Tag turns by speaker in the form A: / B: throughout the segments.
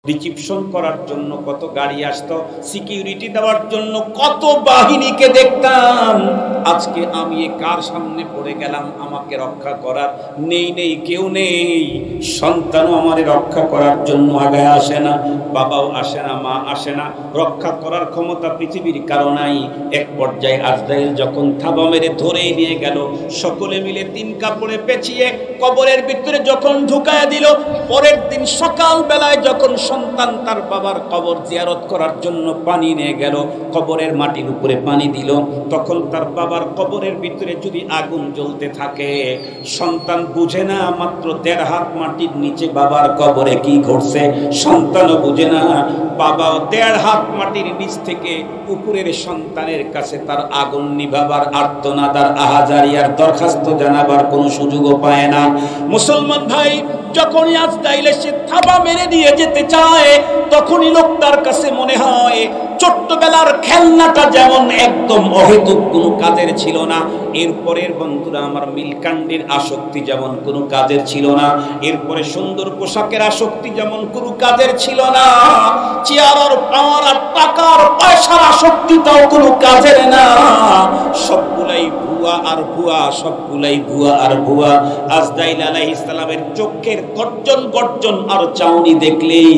A: Reception করার জন্য কত গাড়ি আসতো, সিকিউরিটি দেওয়ার জন্য কত বাহিনীকে দেখতাম। আজকে আমি কার সামনে পড়ে গেলাম, আমাকে রক্ষা করার নেই কেউ নেই। সন্তানও আমারে রক্ষা করার জন্য আগে আসে না, বাবাও আসে না, মা আসে না। রক্ষা করার ক্ষমতা পৃথিবীর কারো নাই। এক পর্যায়ে আজরাইল যখন থাবা মেরে ধরেই নিয়ে গেল, সকলে মিলে 3 কাপড়ে পেঁচিয়ে কবরের ভিতরে যখন ঢুকায় দিল, পরের দিন সকাল বেলায় যখন সন্তান তার বাবার কবর জিয়ারত করার জন্য পানি নিয়ে গেল, কবরের মাটির উপরে পানি দিল, তখন তার বাবার কবরের ভিতরে যদি আগুন জ্বলতে থাকে, সন্তান বুঝে না মাত্র 1.5 হাত মাটির নিচে বাবার কবরে কি ঘটছে। সন্তানও বুঝে না বাবা 1.5 হাত মাটির নিচ থেকে উপরের সন্তানের কাছে তার আগুন নিভাবার আর্তনাদ আর আহাজারিয়ার দরখাস্ত জানাবার কোনো সুযোগও পায় না। মুসলমান ভাই, যখনই আজরাইল এসে থাবা মেরে দিয়ে যেতে চায়, তখনই লোকটার কাছে মনে হয় ছোট্টবেলার খেলনাটা যেমন একদম অহেতুক কোনো কাজের ছিল না, এরপরের বন্ধুরা আমার মিলকান্ডের আসক্তি যেমন কোনো কাজের ছিল না, এরপরে সুন্দর পোশাকের আসক্তি যেমন কোনো কাজের ছিল না, চেয়ার আর পাওয়ার আর টাকার পয়সার আসক্তিটাও কোনো কাজের না, সবগুলাই ভুয়া আর ভুয়া, সবগুলাই ভুয়া আর ভুয়া। আজরাইল আলাইহিস সালামের চোখের গর্জন আর চাউনি দেখলেই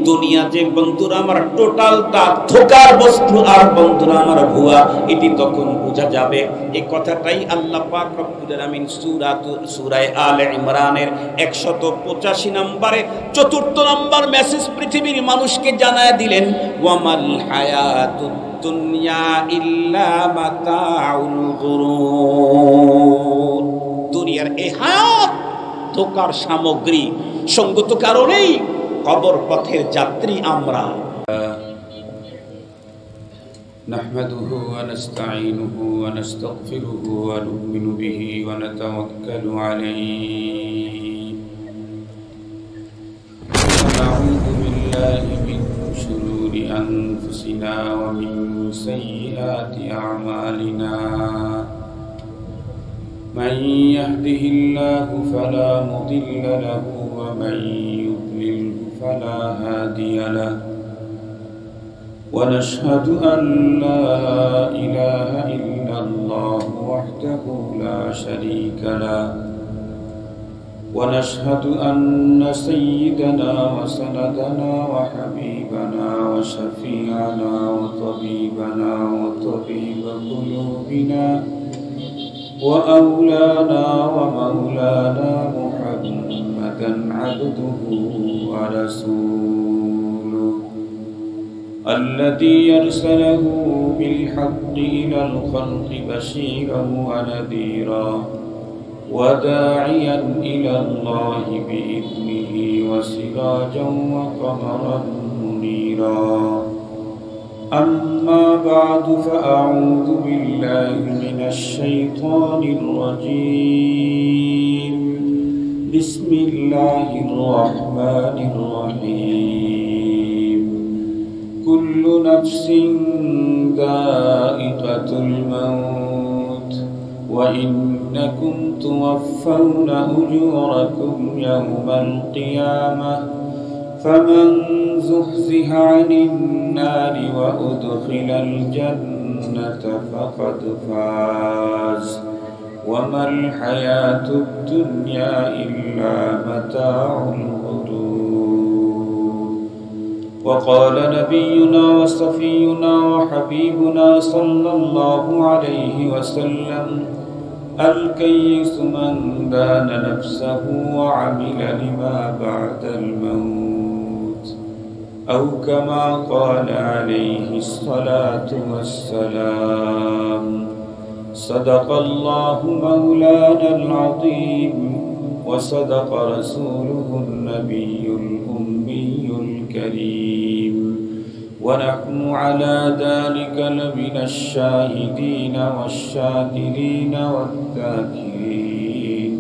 A: দুনিয়া যে বন্ধুরা আমার টোটালটা ধোঁকার বস্তু আর বন্ধুরা আমার ভুয়া, এটি তখন বোঝা যাবে। এই কথাটাই আল্লাহ পাক রব্বুল আলামিন সূরা আলে ইমরানের 185 নম্বরে 4th নম্বর মেসেজ পৃথিবীর মানুষকে জানায় দিলেন, ওয়ামাল হায়াতুদ দুনিয়া ইল্লা মাতাউল গুরুর। দুনিয়ার এই হায়াত ধোঁকার সামগ্রী, সঙ্গত কারণেই কবর পথের যাত্রী আমরা। নাহমাদুহু ওয়া নাস্তাঈনুহু ওয়া নাস্তাগফিরুহু ওয়া নু'মিনু বিহি ওয়া নাতাওয়াক্কালু আলাইহি ওয়া নাউযু বিল্লাহি মিন শুরুরি আনফুসিনা ওয়া মিন সাইয়্যাতি আ'মালিনা। من يهده الله فلا مضل له ومن يضلل فلا هادي له ونشهد أن لا إله إلا الله وحده لا شريك له ونشهد أن سيدنا وسندنا وحبيبنا وشفيعنا وطبيبنا وطبيب قلوبنا وأولانا ومولانا محمدا عبده ورسوله الذي أرسله بالحق إلى الخلق بشيرا ونذيرا وداعيا إلى الله بإذنه وسراجا وقمرا منيرا. أما بعد فأعوذ بالله من الشيطان الرجيم. بسم الله الرحمن الرحيم. كل نفس ذائقة الموت وإنكم توفون أجوركم يوم القيامة فمن زحزح عن النار وأدخل الجنة فقد فاز وما الحياة الدنيا إلا متاع الغرور. وقال نبينا وصفينا وحبيبنا صلى الله عليه وسلم الكيس من دان نفسه وعمل لما بعد الموت أو كما قال عليه الصلاة والسلام. صدق الله مولانا العظيم وصدق رسوله النبي الأمي الكريم ونحن على ذلك لمن الشاهدين والشاكرين والذاكرين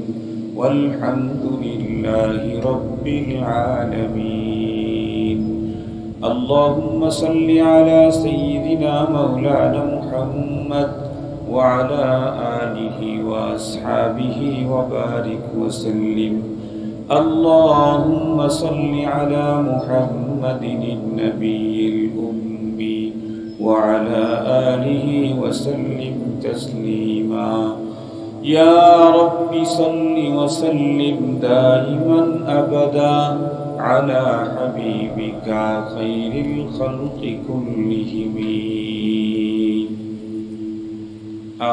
A: والحمد لله رب العالمين. اللهم صل على سيدنا مولانا محمد وعلى آله وأصحابه وبارك وسلم. اللهم صل على محمد মুহাম্মাদিন النبي الأمي وعلى آله وسلم تسليما يا رب صل وسلم دائما أبدا على حبيبك خير الخلق كلهم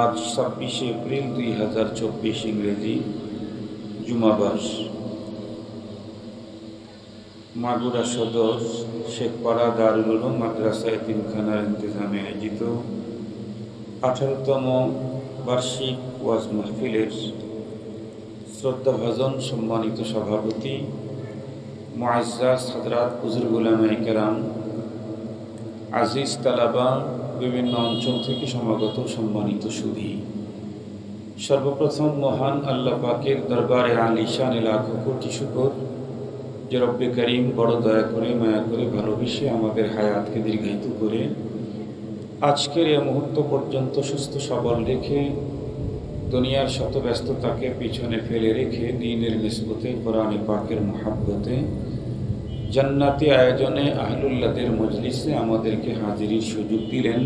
A: আজ 26 এপ্রিল 2024 ইংরেজি জুমাবার মাগুরা সদর শেখপাড়া দারুল উলুম মাদ্রাসা এতিমখানার ইন্তেজামে আয়োজিত 18তম বার্ষিক ওয়াজ মাহফিলের শ্রদ্ধাভাজন সম্মানিত সভাপতি মুআজ্জাজ হযরত হুজুর উলামায়ে কেরাম, আজিজ তালাবা, বিভিন্ন অঞ্চল থেকে সমাগত সম্মানিত সুধী, সর্বপ্রথম মহান আল্লাহ পাকের দরবারে আলিশান লাখো কোটি শুকর যে রব্বে করিম বড় দয়া করে মায়া করে ভালোবেসে আমাদের হায়াতকে দীর্ঘায়িত করে আজকের এই মুহূর্ত পর্যন্ত সুস্থ সবল রেখে দুনিয়ার শত ব্যস্ততাকে পিছনে ফেলে রেখে দ্বীনের নিসবতে কোরআনে পাকের মুহাব্বতে জান্নাতি আয়োজনে আহলুল্লাহদের মজলিসে আমাদেরকে হাজিরির সুযোগ দিলেন।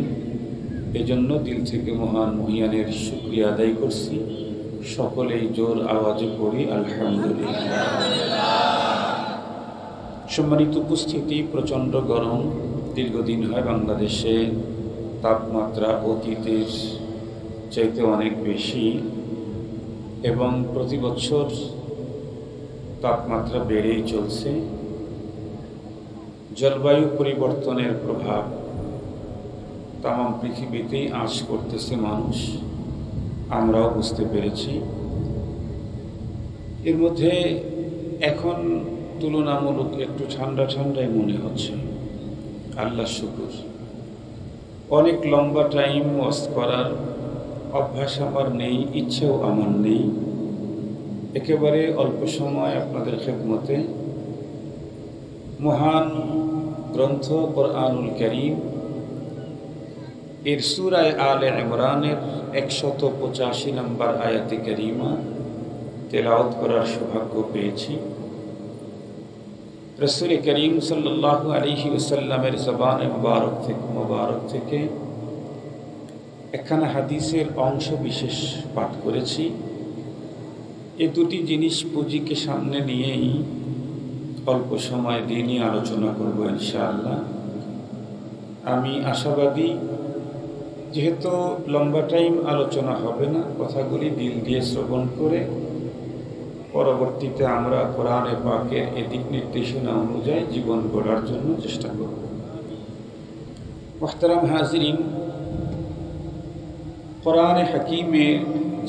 A: এজন্য দিল থেকে মহান মহিয়ানের শুকরিয়া আদায় করছি। সকলেই জোর আওয়াজে পড়ি আলহামদুলিল্লাহ। সম্মানিত উপস্থিতি, প্রচণ্ড গরম দীর্ঘদিন হয় বাংলাদেশে, তাপমাত্রা অতীতের চাইতে অনেক বেশি এবং প্রতি বছর তাপমাত্রা বেড়েই চলছে। জলবায়ু পরিবর্তনের প্রভাব তাম পৃথিবীতেই আঁচ করতেছে মানুষ, আমরাও বুঝতে পেরেছি। এর মধ্যে এখন তুলনামূলক একটু ঠান্ডা ঠান্ডাই মনে হচ্ছে, আল্লাহ শুকর। অনেক লম্বা টাইম ওয়াজ করার অভ্যাস আমার নেই, ইচ্ছেও আমার নেই। একেবারে অল্প সময় আপনাদের খেদমতে মহান গ্রন্থ কোরআনুল কারীম এর সূরা আলে ইমরানের 185 নম্বর আয়াতে কারীমা তেলাওয়াত করার সৌভাগ্য পেয়েছি। রাসূল করিম সাল্লাল্লাহু আলাইহি ওয়াসাল্লামের জবানে মুবারক থেকে একখানা হাদিসের অংশ বিশেষ পাঠ করেছি। এই দুটি জিনিস পুঁজিকে সামনে নিয়েই অল্প সময় দিনই আলোচনা করব ইনশাআল্লাহ। আমি আশাবাদী, যেহেতু লম্বা টাইম আলোচনা হবে না, কথাগুলি দিল দিয়ে শ্রবণ করে পরবর্তীতে আমরা কোরআনে পাকের এই দিক নির্দেশনা অনুযায়ী জীবন গড়ার জন্য চেষ্টা করব। মুহতারাম হাজিরিন, কোরআনে হাকিমের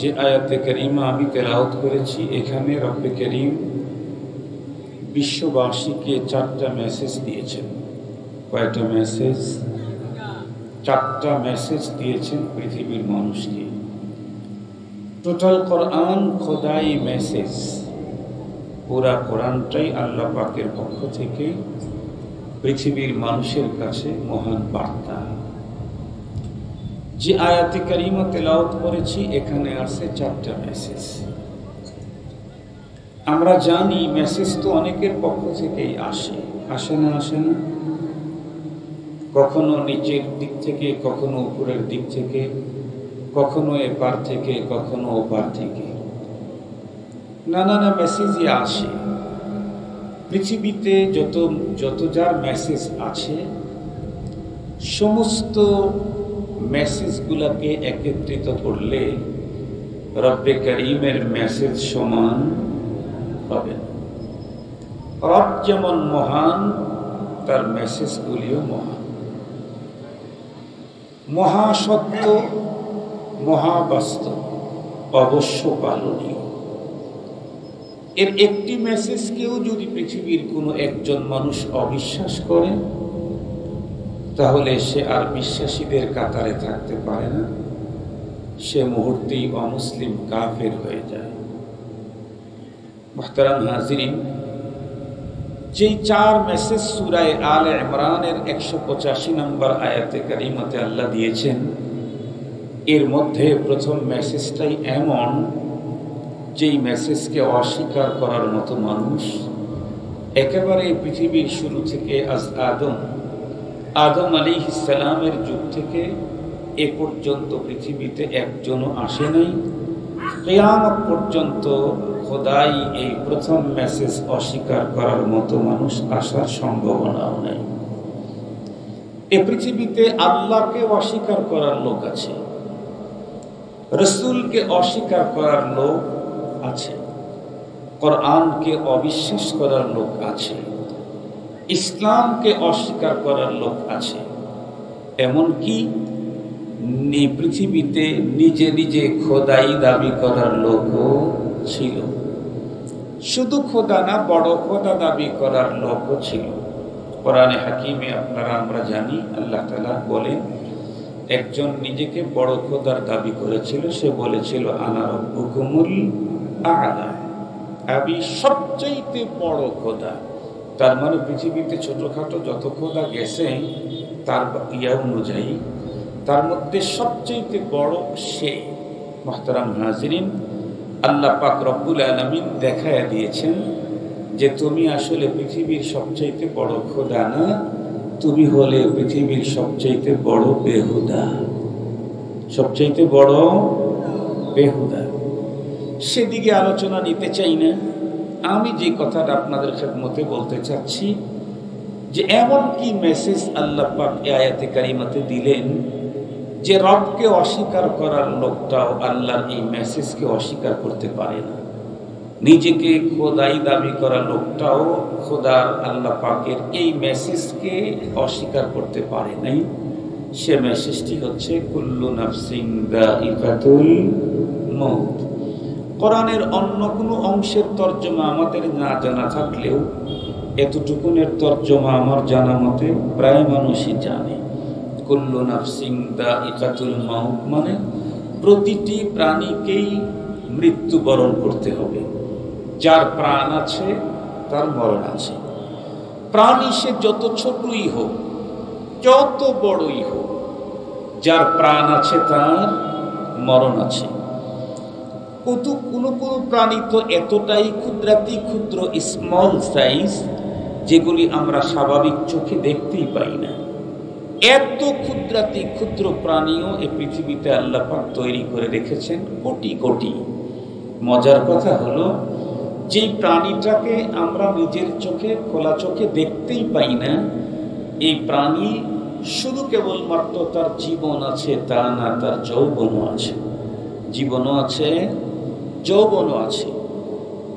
A: যে আয়াতে কারিমা আমি তেলাওয়াত করেছি, এখানে রব্বে করিম বিশ্ববাসীকে 4টা মেসেজ দিয়েছেন। কয়টা মেসেজ? 4টা মেসেজ দিয়েছেন পৃথিবীর মানুষকে। টোটাল কোরআন খোদাই মেসেজ, পুরা কোরআনটাই আল্লাহ পাকের পক্ষ থেকে পৃথিবীর মানুষের কাছে মহান বার্তা। যে আয়াতে কারিমা তেলাওয়াত করেছি এখানে আছে 4টা মেসেজ। আমরা জানি মেসেজ তো অনেকের পক্ষ থেকেই আসে, আসে না? কখনো নিচের দিক থেকে, কখনো উপরের দিক থেকে, কখনো এপার থেকে, কখনো ওপার থেকে, নানা মেসেজই আসে। পৃথিবীতে যত যার মেসেজ আছে, সমস্ত মেসেজগুলোকে একত্রিত করলে রব্বে করিমের মেসেজ সমান হবে না। রব যেমন মহান, তার মেসেজগুলিও মহান। মহাসত্য, মহাবাস্তব, অবশ্য পালনীয়। এর একটি মেসেজকেও যদি পৃথিবীর কোনো একজন মানুষ অবিশ্বাস করে, তাহলে সে আর বিশ্বাসীদের কাতারে থাকতে পারে না, সে মুহূর্তেই অমুসলিম কাফের হয়ে যায়। মুহতারাম হাজিরিন, যেই 4 মেসেজ সূরা আলে ইমরানের 185 নম্বর আয়াতে কারিমাতে আল্লাহ দিয়েছেন, এর মধ্যে প্রথম মেসেজটাই এমন যেই মেসেজকে অস্বীকার করার মতো মানুষ একেবারে পৃথিবীর শুরু থেকে আদম আলাইহিস সালামের যুগ থেকে এ পর্যন্ত পৃথিবীতে একজনও আসে নাই। কিয়ামত পর্যন্ত খোদাই এই প্রথম মেসেজ অস্বীকার করার মতো মানুষ আসার সম্ভাবনাও নাই। এ পৃথিবীতে আল্লাহকে অস্বীকার করার লোক আছে, রসুলকে অস্বীকার করার লোক আছে, কোরআনকে অবিশ্বাস করার লোক আছে, ইসলামকে অস্বীকার করার লোক আছে। এমনকি পৃথিবীতে নিজে নিজে খোদাই দাবি করার লোকও ছিল। শুধু খোদা না, বড় খোদা দাবি করার লোকও ছিল। কোরআনে হাকিমে আমরা জানি আল্লাহ তাআলা বলেন, একজন নিজেকে বড় খোদার দাবি করেছিল। সে বলেছিল আনা রাব্বুকুমুল আ'লা, আমি সবচাইতে বড় খোদা। তার মানে পৃথিবীতে ছোটখাটো যত খোদা গেছে তার ইয়া অনুযায়ী তার মধ্যে সবচাইতে বড় সে। মুহতারাম হাজিরিন, আল্লাহ পাক রব্বুল আলামিন দেখায়া দিয়েছেন যে তুমি আসলে পৃথিবীর সবচাইতে বড় খোদা না, তুমি হলে পৃথিবীর সবচাইতে বড় বেহুদা। সবচাইতে বড় বেহুদা। সেদিকে আলোচনা নিতে চাই না। আমি যে কথাটা আপনাদের খেদমতে বলতে চাচ্ছি যে এমন কি মেসেজ আল্লাহ পাক এই আয়াতে কারিমাতে দিলেন যে রবকে অস্বীকার করার লোকটাও আল্লাহর এই মেসেজকে অস্বীকার করতে পারে না। নিজেকে খোদাই দাবি করা লোকটাও খোদার আল্লাহ পাকের এই মেসেজকে অস্বীকার করতে পারে নাই। সে মেসেজটি হচ্ছে কুল্লু নাফসিন যায়িকাতুল মউত। কোরআনের অন্য কোনো অংশের তর্জমা আমাদের না জানা থাকলেও এতটুকুনের তর্জমা আমার জানা মতে প্রায় মানুষই জানে। কুল্লু নাফসিন যায়িকাতুল মউত মানে প্রতিটি প্রাণীকেই মৃত্যুবরণ করতে হবে। যার প্রাণ আছে তার মরণ আছে। প্রাণী সে যত ছোটই হোক, যত বড়ই হোক, যার প্রাণ আছে তার মরণ আছে। কোনো প্রাণী তো এতটাই ক্ষুদ্রাতি ক্ষুদ্র স্মল সাইজ যেগুলি আমরা স্বাভাবিক চোখে দেখতেই পাই না। এত ক্ষুদ্রাতি ক্ষুদ্র প্রাণীও এই পৃথিবীতে আল্লাহ পাক তৈরি করে রেখেছেন কোটি কোটি। মজার কথা হলো, যেই প্রাণীটাকে আমরা নিজের চোখে খোলা চোখে দেখতেই পাই না, এই প্রাণী শুধু কেবলমাত্র তার জীবন আছে তা না, তার যৌবনও আছে। জীবনও আছে, যৌবনও আছে।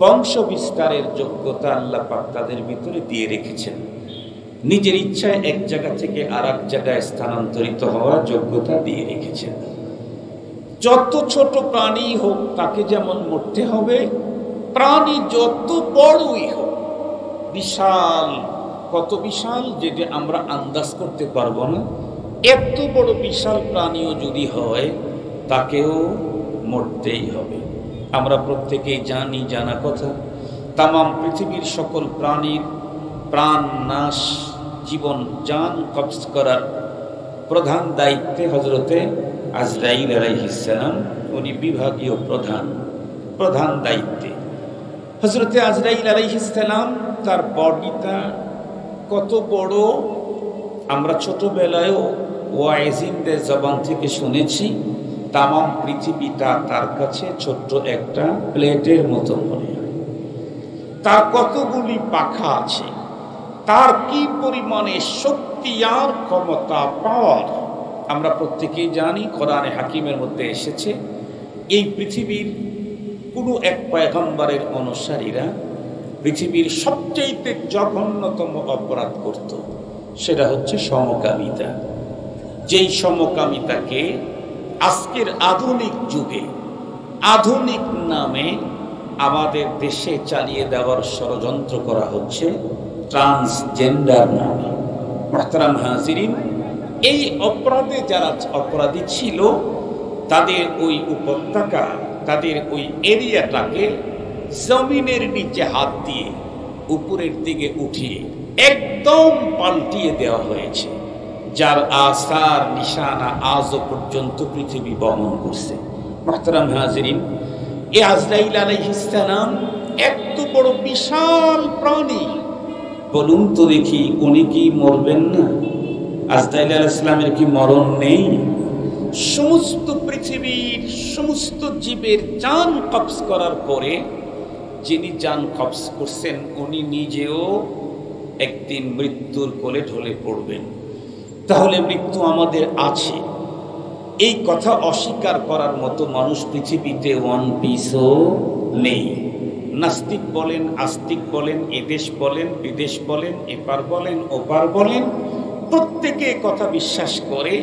A: বংশ বিস্তারের যোগ্যতা আল্লাহ পাক তাদের ভিতরে দিয়ে রেখেছেন। নিজের ইচ্ছায় এক জায়গা থেকে আর এক জায়গায় স্থানান্তরিত হওয়ার যোগ্যতা দিয়ে রেখেছেন। যত ছোট প্রাণী হোক তাকে যেমন মরতে হবে, প্রাণী যত বড়ই হোক, বিশাল, কত বিশাল যেটা আমরা আন্দাজ করতে পারবো না, এত বড় বিশাল প্রাণীও যদি হয় তাকেও মরতেই হবে। আমরা প্রত্যেকেই জানি, জানা কথা, তামাম পৃথিবীর সকল প্রাণীর প্রাণ নাশ, জীবন জান কবজ করার প্রধান দায়িত্বে হযরতে আজরাইল আলাইহিস সালাম, উনি বিভাগীয় প্রধান দায়িত্বে। হযরতে আজরাইল আলাইহিস সালাম তার বডিটা কত বড় আমরা ছোটবেলায়ও ওয়াইজিনদের জবান থেকে শুনেছি। তামাম পৃথিবীটা তার কাছে ছোট্ট একটা প্লেটের মতো মনে হয়। তার কতগুলি পাখা আছে, তার কি পরিমাণে শক্তি আর ক্ষমতা, পাওয়ার আমরা প্রত্যেকেই জানি। কোরআনে হাকিমের মধ্যে এসেছে এই পৃথিবীর কোনো এক পয়গম্বরের অনুসারীরা পৃথিবীর সবচেয়ে জঘন্যতম অপরাধ করত, সেটা হচ্ছে সমকামিতা। যেই সমকামিতাকে আজকের আধুনিক যুগে আধুনিক নামে আমাদের দেশে চালিয়ে দেওয়ার ষড়যন্ত্র করা হচ্ছে ট্রান্সজেন্ডার নামে। মুহতারাম হাজিরিন, এই অপরাধে যারা অপরাধী ছিল তাদের ওই উপত্যকা, তাদের ওই এরিয়াটাকে জমিনের নিচে হাত দিয়ে উপরের দিকে উঠিয়ে একদম পাল্টিয়ে দেওয়া হয়েছে, যার আসার নিশানা আজও পর্যন্ত পৃথিবী বহন করছে। মুহতারাম হাজিরিন, এই আজরাইল আলাইহিস সালাম এত বড় বিশাল প্রাণী, বলুন তো দেখি, উনি কি মরবেন না? আজরাইল আলাইহিস সালামের কি মরণ নেই? সমস্ত পৃথিবীর সমস্ত জীবের জান কবজ করার পরে যিনি জান কবজ করছেন উনি নিজেও একদিন মৃত্যুর কোলে ঢলে পড়বেন। তাহলে মৃত্যু আমাদের আছে, এই কথা অস্বীকার করার মতো মানুষ পৃথিবীতে ওয়ান পিসও নেই। নাস্তিক বলেন, আস্তিক বলেন, এদেশ বলেন, বিদেশ বলেন, এপার বলেন, ওপার বলেন, প্রত্যেকে কথা বিশ্বাস করে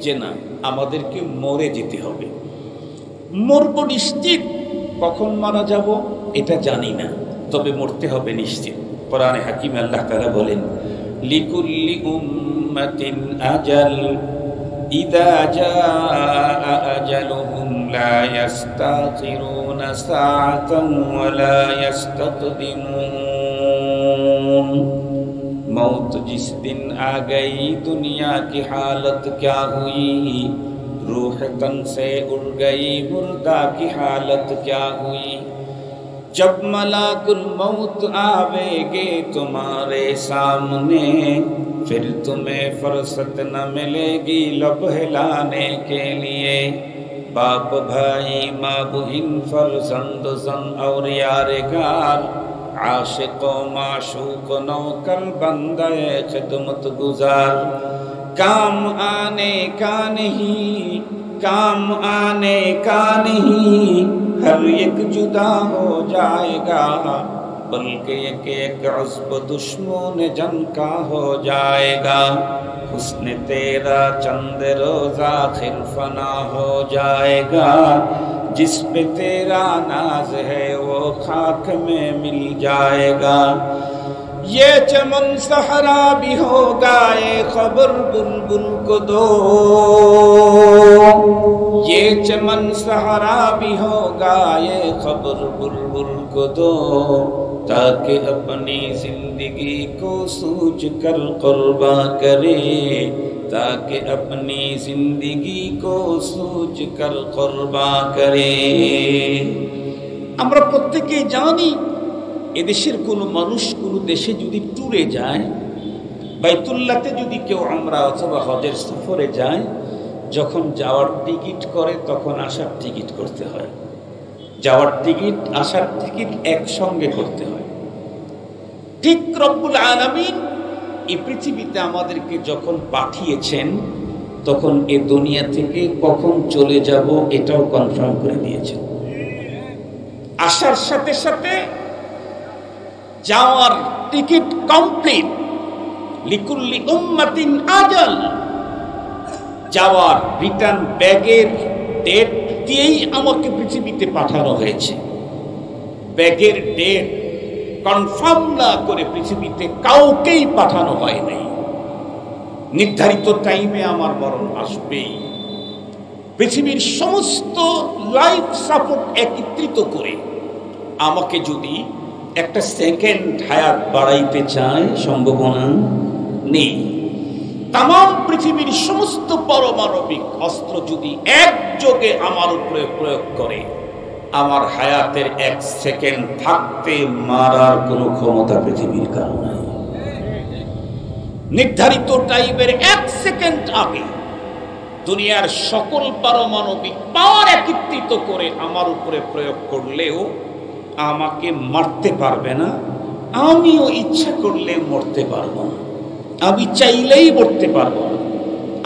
A: যে না, আমাদেরকে মরে যেতে হবে। মরব নিশ্চিত, কখন মারা যাব এটা জানি না, তবে মরতে হবে নিশ্চিত। কোরআনে হাকিম আল্লাহ তাআলা বলেন, লিকুল্লি উম্মাতিন আজাল ইযা জাআ আজালুহুম লা ইস্তাখিরুনা সাআতান ওয়া লা ইস্তাকদিমুন। मौत जिस दिन आ गई दुनिया की हालत क्या हुई, रूह तन से उड़ गई मुर्दा की हालत क्या हुई। जब मलाकुल मौत आवेगे तुम्हारे सामने, फिर तुम्हें फुर्सत न मिलेगी लब हिलाने के लिए। बाप भाई माँ बहिन फर्जंद जन और यारगार, आशिक माशूक नौकर बंदे खिदमत गुजार। काम आने का नहीं, काम आने का नहीं, हर एक जुदा हो जाएगा, बल्कि एक एक उस्ब दुश्मन जन का हो जाएगा। हुस्न तेरा चंद रोजा आखिर फना हो जाएगा, जिस पे तेरा नाज है वो खाक में मिल जाएगा। ये चमन सहरा भी होगा, ये खबर बुलबुल को दो। ये चमन सहरा भी होगा, ये खबर बुलबुल को दो, ताकि अपनी जिंदगी को सूझ कर कुर्बा करे, ताकि अपनी जिंदगी को सूझ कर कुर्बा करे। আমরা প্রত্যেকেই জানি এদেশের কোনো মানুষ কোনো দেশে যদি ট্যুরে যায়, বাইতুল্লাহতে যদি কেউ আমরা অথবা হজের সফরে যায়, যখন যাওয়ার টিকিট করে তখন আসার টিকিট করতে হয়। যাওয়ার টিকিট আসার টিকিট একসঙ্গে করতে হয়। ঠিক রব্বুল আলামিন এই পৃথিবীতে আমাদেরকে যখন পাঠিয়েছেন তখন এ দুনিয়া থেকে কখন চলে যাব এটাও কনফার্ম করে দিয়েছেন। আসার সাথে সাথে যাওয়ার টিকিট কমপ্লিট। লিকুল্লি উম্মাতিন আজাল, যাওয়ার রিটার্ন ব্যাগের ডেট দিয়েই আমাকে পৃথিবীতে পাঠানো হয়েছে। ব্যাগের ডেট কনফার্ম না করে পৃথিবীতে কাউকেই পাঠানো হয় নাই। নির্ধারিত টাইমে আমার মরণ আসবেই। পৃথিবীর সমস্ত লাইফ সাপোর্ট একত্রিত করে আমাকে যদি একটা সেকেন্ড হায়াত বাড়াইতে চায়, সম্ভাবনা নেই। তাম পৃথিবীর সমস্ত পারমাণবিক অস্ত্র যদি একযোগে আমার উপরে প্রয়োগ করে, আমার হায়াতের এক সেকেন্ড থাকতে মারার কোনো ক্ষমতা পৃথিবীর কারো নাই। নির্ধারিত টাইমের এক সেকেন্ড আগে দুনিয়ার সকল পারমাণবিক পাওয়ার একত্রিত করে আমার উপরে প্রয়োগ করলেও আমাকে মারতে পারবে না। আমিও ইচ্ছা করলে মরতে পারবো না। আমি চাইলেই মরতে পারবো না।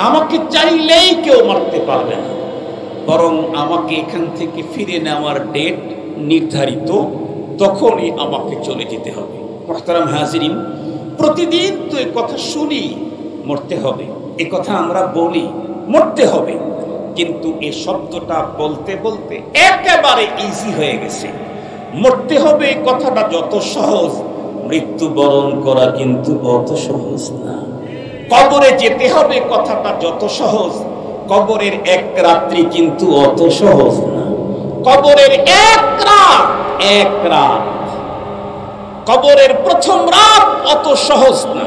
A: আমাকে চাইলেই কেউ মারতে পারবে না। বরং আমাকে এখান থেকে ফিরে নেওয়ার ডেট নির্ধারিত, তখনই আমাকে চলে যেতে হবে। মুহতারাম হাজিরিন, প্রতিদিন তো এই কথা শুনি, মরতে হবে। এ কথা আমরা বলি, মরতে হবে। কিন্তু এই শব্দটা বলতে বলতে একেবারে ইজি হয়ে গেছে। মরতে হবে এই কথাটা যত সহজ, মৃত্যুবরণ করা কিন্তু অত সহজ না। কবরে যেতে হবে কথাটা যত সহজ, কবরের এক রাত্রি কিন্তু অত সহজ না। কবরের এক রাত, কবরের প্রথম রাত অত সহজ না।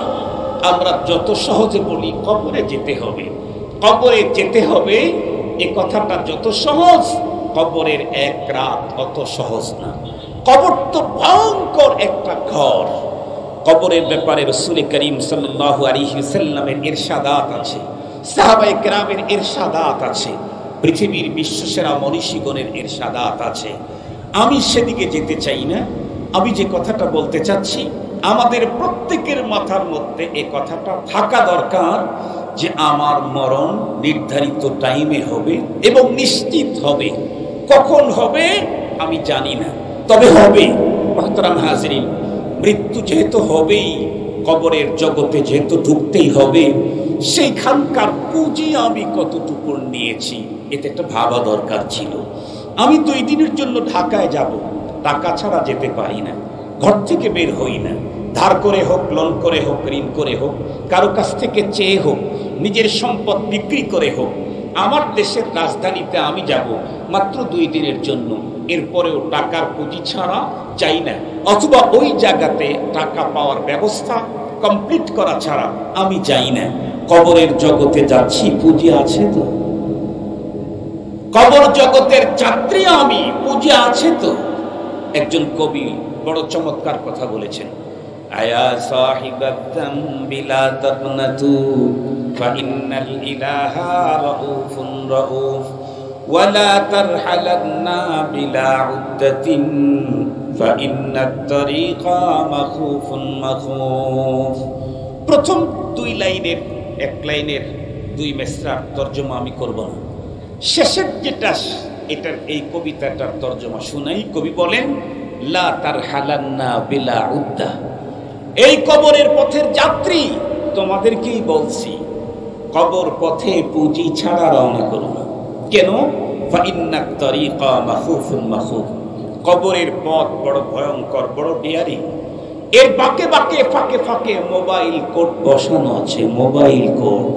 A: আমরা যত সহজে বলি কবরে যেতে হবে, কবরে যেতে হবে, এ কথাটা যত সহজ, কবরের এক রাত অত সহজ না। কবর তো ভয়ঙ্কর একটা ঘর। কবরের ব্যাপারে রাসূল করিম সাল্লাল্লাহু আলাইহি ওয়াসাল্লামের ইরশাদাত আছে, সাহাবায়ে কেরামের ইরশাদাত আছে, পৃথিবীর বিশ্বসেরা মনীষীগণের ইরশাদাত আছে। আমি সেদিকে যেতে চাই না। আমি যে কথাটা বলতে চাচ্ছি, আমাদের প্রত্যেকের মাথার মধ্যে এই কথাটা থাকা দরকার যে আমার মরণ নির্ধারিত টাইমে হবে এবং নিশ্চিত হবে। কখন হবে আমি জানি না, তবে হবে। মুহতারাম হাজিরিন, মৃত্যু যেহেতু হবেই, কবরের জগতে যেহেতু ঢুকতেই হবে, সেইখানকার পুঁজি আমি কতটুকু নিয়েছি এটা একটা ভাবা দরকার ছিল। আমি 2 দিনের জন্য ঢাকায় যাব, টাকা ছাড়া যেতে পারি না, ঘর থেকে বের হই না। ধার করে হোক, লোন করে হোক, ঋণ করে হোক, কারো কাছ থেকে চেয়ে হোক, নিজের সম্পদ বিক্রি করে হোক, আমার দেশের রাজধানীতে আমি যাব মাত্র 2 দিনের জন্য। এরপরেও টাকার পুঁজি ছাড়া চাই না, অথবা ওই জায়গাতে টাকা পাওয়ার ব্যবস্থা কমপ্লিট করা ছাড়া আমি যাই না। কবরের জগতে যাচ্ছি, পুঁজি আছে তো? কবর জগতের যাত্রী আমি, পুঁজি আছে তো? একজন কবি বড় চমৎকার কথা বলেছেন, আয়া সাহিবাত যামবি লা তাকনাতু ফাইন্নাল ইলাহা রাউফুন রাউফ ওয়া লা তারহালান্না বিলা উদ্দাতিন ফাইন্নাত তারিকা মাখুফুন মাখুফ। প্রথম 2 লাইনের, 1 লাইনের 2 মিসরা তরজমা আমি করব না। শেষের যেটা, এটার এই কবিতাটার তরজমা শুনাই। কবি বলেন, লা তারহালান্না বিলা উদ্দা। এই কবরের পথের যাত্রী তোমাদেরকেই বলছি, কবর পথে পুঁজি ছাড়া রওনা করো না। কেন? ফাইন্নাত তারিকা মাখুফুন মাখুফ। কবরের পথ বড় ভয়ঙ্কর, বড় ডিয়ারি। এর বাঁকে বাঁকে, ফাঁকে ফাঁকে মোবাইল কোড বসানো আছে, মোবাইল কোড।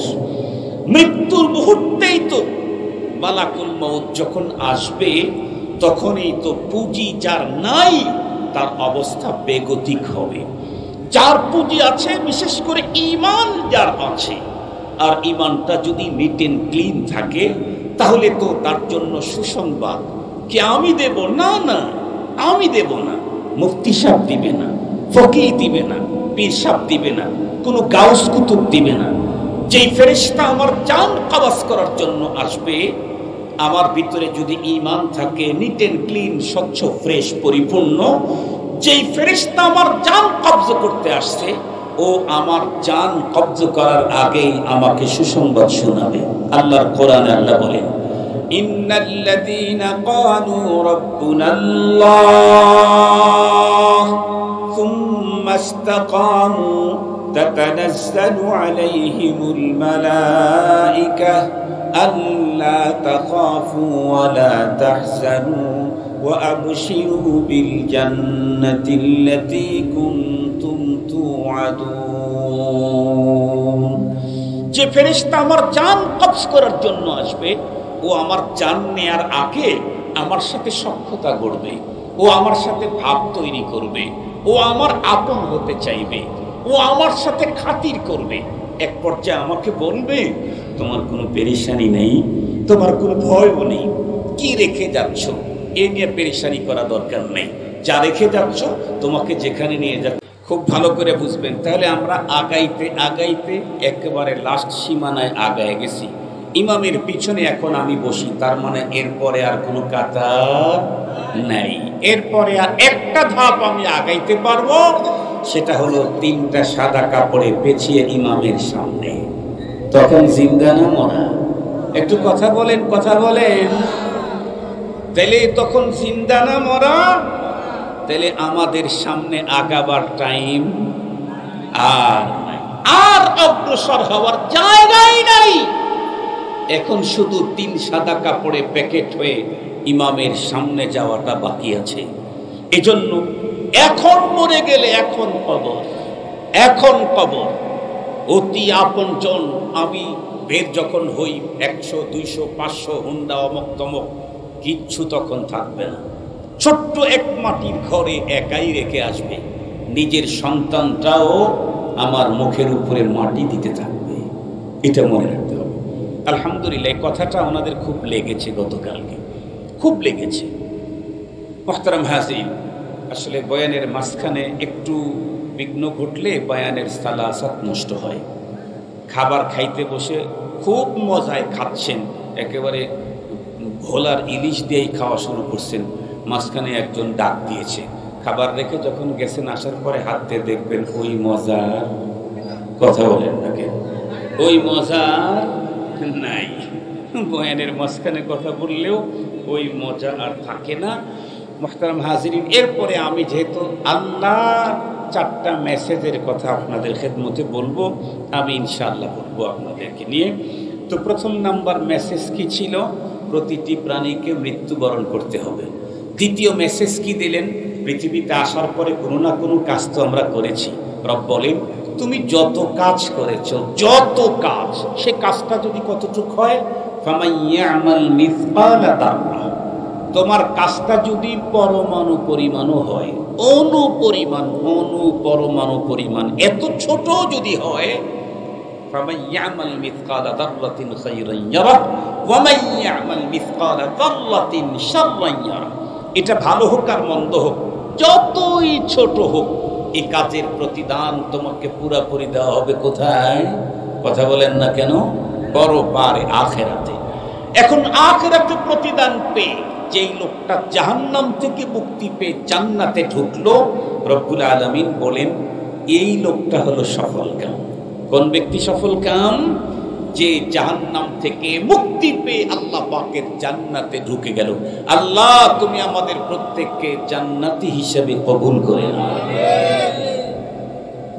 A: মৃত্যুর মুহূর্তেই তো মালাকুল মউত যখন আসবে, তখনই তো পুঁজি যার নাই তার অবস্থা বেগতিক হবে। যার পুঁজি আছে, বিশেষ করে ঈমান যার আছে, আর ঈমানটা যদি নিট এন্ড ক্লিন থাকে, তাহলে তো তার জন্য সুসংবাদ। কে আমি দেব না, না আমি দেব না, মুফতি সাহেব দিবে না, ফকিহ দিবে না, পীর সাহেব দিবে না, কোনো গাউস কুতুব দিবে না। যেই ফেরেশতা আমার জান কবজ করার জন্য আসবে, আমার ভিতরে যদি ঈমান থাকে, নিট এন্ড ক্লিন, স্বচ্ছ, ফ্রেশ, পরিপূর্ণ, যেই ফেরেশতা আমার জান কবজ করতে আসছে, ও আমার জান কবজ করার আগেই আমাকে সুসংবাদ শোনাবে। আল্লাহর কোরআনে আল্লাহ বলেন, ইন্নাল্লাযীনা ক্বালু রাব্বুনাল্লাহ সুম্মা ইসতাকামু তাতানাজ্জালু আলাইহিমুল মালায়েকা আল্লা তাখাফু ওয়া লা তাহজানু ওয়া আবশিরু বিল জান্নাতিল্লাতী কুনতুম তুআদুন। যে ফেরেশতা আমার জান কবজ করার জন্য আসবে, ও আমার জান নেয়ার আগে আমার সাথে সখ্যতা গড়বে, ও আমার সাথে ভাব তৈরি করবে, ও আমার আপন হতে চাইবে, ও আমার সাথে খাতির করবে। এক পর্যায়ে আমাকে বলবে, তোমার কোনো পেরেশানি নেই, তোমার কোনো ভয়ও নেই, কি রেখে যাচ্ছ এ নিয়ে পেরেশানি করা দরকার নেই, যা রেখে যাচ্ছ তোমাকে যেখানে নিয়ে যাচ্ছ। খুব ভালো করে বুঝবেন, তাহলে আমরা আগাইতে আগাইতে একেবারে লাস্ট সীমানায় আগায় গেছি। ইমামের পিছনে এখন আমি বসি, তার মানে এরপরে আর কোনো কাতার নাই। এরপরে আর একটা ধাপ আমি আগাইতে পারবো, সেটা হলো 3টা সাদা কাপড়ে পেঁচিয়ে ইমামের সামনে। তখন জিন্দা না মরা? একটু কথা বলেন, কথা বলেন। তাহলে তখন জিন্দা না মরা? তাহলে আমাদের সামনে আগাবার টাইম আর অগ্রসর হওয়ার জায়গাই নাই। এখন শুধু 3 সাদা কাপড়ে প্যাকেট হয়ে ইমামের সামনে যাওয়াটা বাকি আছে। এজন্য এখন মরে গেলে এখন কবর, এখন কবর। অতি আপনজন আমি বের যখন হই, 100, 200, 500 হুন্ডা অমক তমক, কিচ্ছু তখন থাকবে না। ছোট্ট এক মাটির ঘরে একাই রেখে আসবে, নিজের সন্তানটাও আমার মুখের উপরে মাটি দিতে থাকবে। এটা মনে রাখতে হবে। আলহামদুলিল্লাহ, এই কথাটা ওনাদের খুব লেগেছে, গতকালকে খুব লেগেছে। মুহতারাম হাজির, আসলে বয়ানের মাঝখানে একটু বিঘ্ন ঘটলে বয়ানের সালাসাত নষ্ট হয়। খাবার খাইতে বসে খুব মজায় খাচ্ছেন, একেবারে ভোলার ইলিশ দিয়েই খাওয়া শুরু করছেন, মাঝখানে একজন ডাক দিয়েছে, খাবার রেখে যখন গেছেন আসার পরে হাত দিয়ে দেখবেন ওই মজার কথা বলেন না কেন, ওই মজার নাই। বয়ানের মাঝখানে কথা বললেও ওই মজা আর থাকে না। মুহতারাম হাজিরিন, এরপরে আমি যেহেতু আল্লাহ 4টা মেসেজের কথা আপনাদের খেদমতে বলবো, আমি ইনশাআল্লাহ বলবো আপনাদেরকে নিয়ে। তো প্রথম নাম্বার মেসেজ কি ছিল? প্রতিটি প্রাণীকে মৃত্যুবরণ করতে হবে। দ্বিতীয় মেসেজ কি দিলেন? পৃথিবীতে আসার পরে কোনো না কোনো কাজ তো আমরা করেছি। রব বলেন, তুমি যত কাজ করেছ, যত কাজ, সে কাজটা যদি কতটুক হয়, ফামাইয়ামাল মিসকালা দাররা, তোমার কাজটা যদি পরমাণু পরিমাণও হয়, পরমাণু পরিমাণ এত ছোট যদি হয়, ফামাইয়ামাল মিসকালা দাররাতিন খায়রান ইয়ারা ওয়া মাইয়ামাল মিসকালা দাররাতিন শাররান ইয়ারা। এটা ভালো হোক আর মন্দ হোক, যতই ছোট হোক, এই কাজের প্রতিদান তোমাকে পুরোপুরি দেওয়া হবে। কোথায়? কথা বলেন না কেন? বড় পারে আখিরাতে। এখন আখিরাতে প্রতিদান পেয়ে যেই লোকটা জাহান্নাম থেকে মুক্তি পেয়ে জান্নাতে ঢুকলো, রব্বুল আলামিন বলেন এই লোকটা হলো সফল কাম। কোন ব্যক্তি সফল কাম? যে জাহান্নাম থেকে মুক্তি পেয়ে আল্লাহ পাকের জান্নাতে ঢুকে গেল। আল্লাহ তুমি আমাদের প্রত্যেককে জান্নাতি হিসেবে কবুল করে নাও।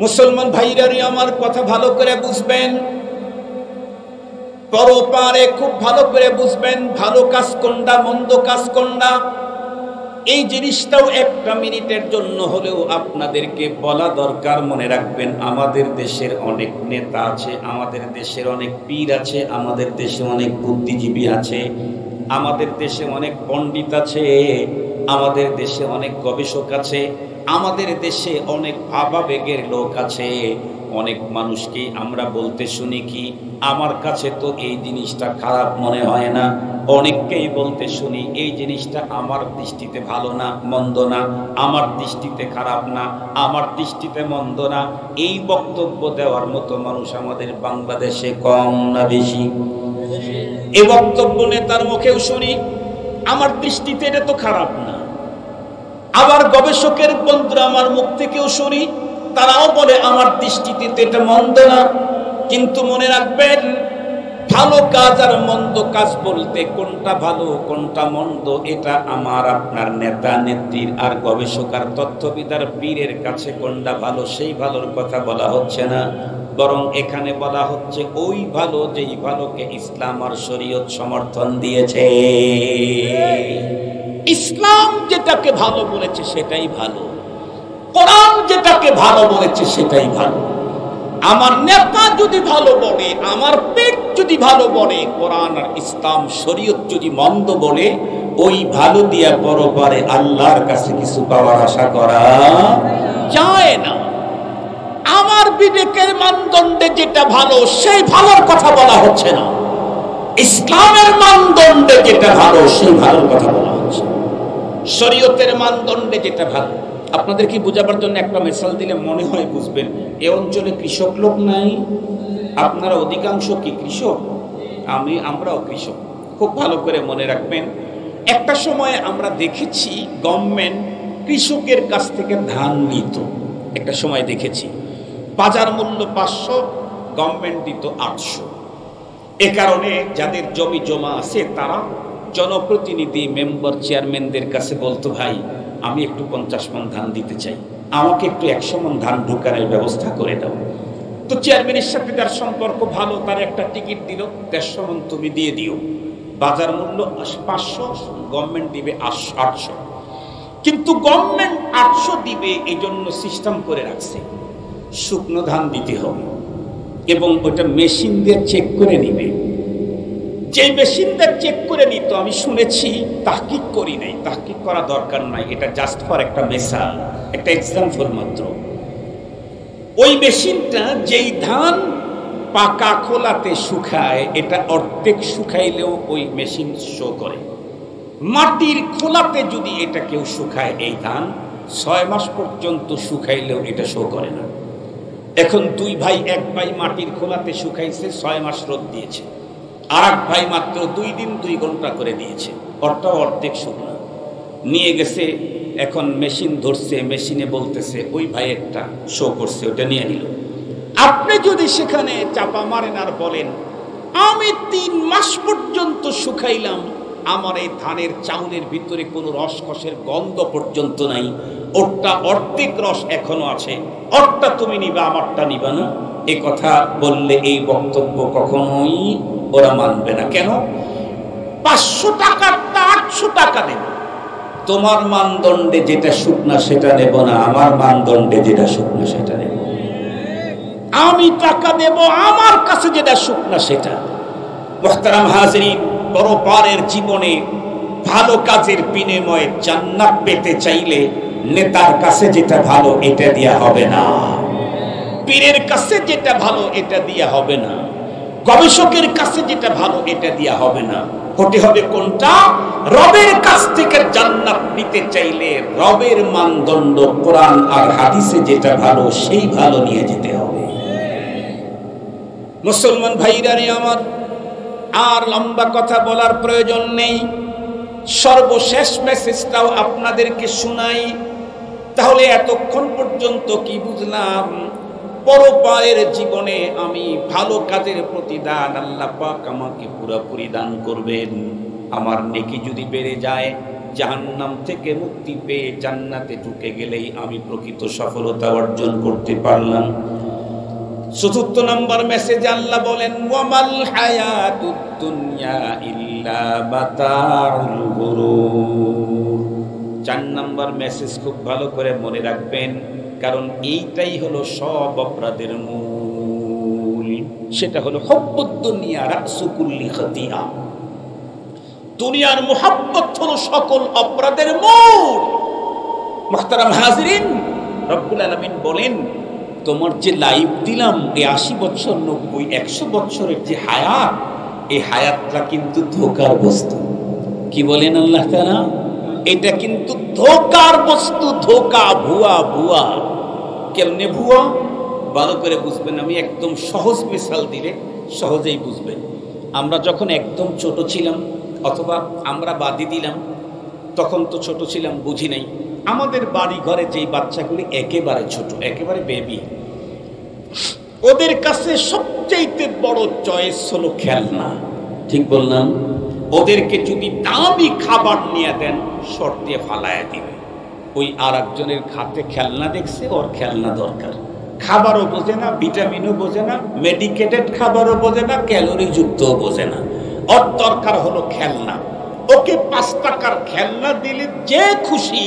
A: মুসলমান ভাইরা আমার কথা ভালো করে বুঝবেন, পরপারে খুব ভালো করে বুঝবেন, ভালো কাজ কোনটা, মন্দ কাজ কোনটা। এই জিনিসটাও 1টা মিনিটের জন্য হলেও আপনাদেরকে বলা দরকার। মনে রাখবেন, আমাদের দেশের অনেক নেতা আছে, আমাদের দেশের অনেক পীর আছে, আমাদের দেশে অনেক বুদ্ধিজীবী আছে, আমাদের দেশে অনেক পণ্ডিত আছে, আমাদের দেশে অনেক গবেষক আছে, আমাদের দেশে অনেক ভাবাবেগের লোক আছে। অনেক মানুষকে আমরা বলতে শুনি কি, আমার কাছে তো এই জিনিসটা খারাপ মনে হয় না। অনেককেই বলতে শুনি এই জিনিসটা আমার দৃষ্টিতে ভালো না, মন্দ না, আমার দৃষ্টিতে খারাপ না, আমার দৃষ্টিতে মন্দ না। এই বক্তব্য দেওয়ার মতো মানুষ আমাদের বাংলাদেশে কম না বেশি? এই বক্তব্য নেতার মুখেও শুনি, আমার দৃষ্টিতে এটা তো খারাপ না। আবার গবেষকের বন্ধুরা আমার মুখ থেকেও শুনি, তারাও বলে আমার দৃষ্টিতে এটা মন্দ না। কিন্তু মনে রাখবেন, ভালো কাজ আর মন্দ কাজ বলতে কোনটা ভালো কোনটা মন্দ, এটা আমার আপনার নেতা নেত্রীর আর গবেষক আর তথ্যবিদার পীরের কাছে কোনটা ভালো সেই ভালোর কথা বলা হচ্ছে না, বরং এখানে বলা হচ্ছে ওই ভালো যেই ভালোকে ইসলাম আর শরীয়ত সমর্থন দিয়েছে। ইসলাম যেটাকে ভালো বলেছে সেটাই ভালো, কোরআন যেটাকে ভালো বলেছে সেটাই ভালো। আমার নেতা যদি ভালো বলে, আমার পেট যদি ভালো বলে, কোরআন আর ইসলাম শরীয়ত যদি মন্দ বলে, ওই ভালো দিয়া পরপারে আল্লাহর কাছে কিছু পাওয়ার আশা করা যায় না। আমার বিবেকের মানদণ্ডে যেটা ভালো সেই ভালোর কথা বলা হচ্ছে না, ইসলামের মানদণ্ডে যেটা ভালো সেই ভালোর কথা বলা হচ্ছে, শরীয়তের মানদণ্ডে যেটা ভালো। আপনাদের কি বোঝাবার জন্য একটা মিসাল দিলে মনে হয় বুঝবেন। এই অঞ্চলে কৃষক লোক নাই, আপনারা অধিকাংশ কি কৃষক? আমরাও কৃষক। খুব ভালো করে মনে রাখবেন, একটা সময় আমরা দেখেছি গভর্নমেন্ট কৃষকের কাছ থেকে ধান নিত। একটা সময় দেখেছি বাজার মূল্য 500, গভর্নমেন্ট দিত 800। এ কারণে যাদের জমি জমা আছে তারা জনপ্রতিনিধি, মেম্বার, চেয়ারম্যানদের কাছে বলতো, ভাই আমি একটু 50 মণ ধান দিতে চাই, আমাকে একটু 100 মণ ধান ঢোকানোর ব্যবস্থা করে দাও। তো চেয়ারম্যানের সাথে তার সম্পর্ক ভালো, তার একটা টিকিট দিল, 150 মণ তুমি দিয়ে দিও। বাজার মূল্য 500, গভর্নমেন্ট দিবে 800। কিন্তু গভর্নমেন্ট 800 দিবে এই জন্য সিস্টেম করে রাখছে শুকনো ধান দিতে হবে, এবং ওটা মেশিন দিয়ে চেক করে নিবে। যে মেশিনটা চেক করে নিত, আমি শুনেছি, তাহকিক করি নাই, তাহকিক করা দরকার নাই, এটা জাস্ট ফর একটা মেসাল, একটা এক্সাম্পল মাত্র। ওই মেশিনটা যেই ধান পাকা খোলাতে শুকায়, এটা অর্ধেক শুকাইলেও ওই মেশিন শো করে। মাটির খোলাতে যদি এটা কেউ শুকায় এই ধান, 6 মাস পর্যন্ত শুকাইলেও এটা শো করে না। এখন 2 ভাই, 1 ভাই মাটির খোলাতে শুকাইছে, 6 মাস রোদ দিয়েছে, আর 1 ভাই মাত্র 2 দিন 2 ঘন্টা করে দিয়েছে, ওরটাও অর্ধেক শুকনা নিয়ে গেছে। এখন মেশিন ধরছে, মেশিনে বলতেছে ওই ভাই একটা শো করছে, ওটা নিয়ে নিল। আপনি যদি সেখানে চাপা মারেন আর বলেন আমি 3 মাস পর্যন্ত শুকাইলাম, আমার এই ধানের চাউলের ভিতরে কোনো রসকসের গন্ধ পর্যন্ত নাই, ওরটা অর্ধেক রস এখনো আছে, ওরটা তুমি নিবা, আমারটা নিবা না, এ কথা বললে এই বক্তব্য কখনোই ওরা মানবে না। কেন? 500 টাকারটা 800 টাকা দেব, তোমার মানদণ্ডে যেটা শুকনা সেটা নেব না, আমার মানদণ্ডে যেটা শুকনা সেটা নেব। আমি টাকা দেব আমার কাছে যেটা শুকনা সেটা। মুহতারাম হাজিরিন, পরপারের জীবনে ভালো কাজের বিনিময়ে জান্নাত পেতে চাইলে নেতার কাছে যেটা ভালো এটা দেয়া হবে না, পীরের কাছে যেটা ভালো এটা দেয়া হবে না, গবেষকের কাছে যেটা ভালো এটা দেয়া হবে না। হতে হবে কোনটা? রবের কাছ থেকে জান্নাত নিতে চাইলে রবের মানদণ্ড কোরআন আর হাদিসে যেটা ভালো সেই ভালো নিয়ে যেতে হবে। মুসলমান ভাইরা রে আমার, আর লম্বা কথা বলার প্রয়োজন নেই, সর্বশেষ মেসেজটাও আপনাদেরকে শোনাই। তাহলে এতক্ষণ পর্যন্ত কি বুঝলাম? পরপারের জীবনে আমি ভালো কাজের প্রতিদান আল্লাহ পাক আমাকে পুরোপুরি দান করবেন। আমার নেকি যদি বেড়ে যায়, জাহান্নাম থেকে মুক্তি পেয়ে জান্নাতে ঢুকে গেলেই আমি প্রকৃত সফলতা অর্জন করতে পারলাম। ৪র্থ নম্বর মেসেজে আল্লাহ বলেন ওয়ামাল হায়াতুদ দুনিয়া ইল্লা মাতাউল গুরুর। 4 নম্বর মেসেজ খুব ভালো করে মনে রাখবেন, কারণ এইটাই হলো সব অপরাধের মূল। সেটা হলো হুব্বুদ দুনিয়া রাসু কুল্লি খাতিয়া। দুনিয়ার মুহাব্বত হলো সকল অপরাধের মূল। মুহতারাম হাজিরিন, রব্বুল আলামিন বলেন তোমার যে লাইফ দিলাম, এই 80 বছর 90 100 বছরের যে হায়াত, এই হায়াতটা কিন্তু ধোঁকার বস্তু। কি বলেন আল্লাহ তাআলা? এটা কিন্তু ধোঁকার বস্তু, ধোঁকা, ভুয়া। ভুয়া কেমনে ভুয়া? ভালো করে বুঝবেন। আমি একদম সহজ মিসাল দিলে সহজেই বুঝবেন। আমরা যখন একদম ছোট ছিলাম, অথবা আমরা বাদি দিলাম, তখন তো ছোট ছিলাম, বুঝি নাই। আমাদের বাড়ি ঘরে যেই বাচ্চাগুলি একেবারে ছোট, একেবারে বেবি, ওদের কাছে সবচেয়ে বড় চয়েস হলো খেলনা। ঠিক বললাম? ওদেরকে যদি দামি খাবার নিয়ে দেন, শর্ট দিয়ে ফালায়া দিবে। ওই আর একজনের খাতে খেলনা দেখছে, ওর খেলনা দরকার। খাবারও বোঝে না, ভিটামিনও বোঝে না, মেডিকেটেড খাবারও বোঝে না, ক্যালোরি যুক্তও বোঝে না, ওর দরকার হলো খেলনা। ওকে 5 টাকার খেলনা দিলে যে খুশি,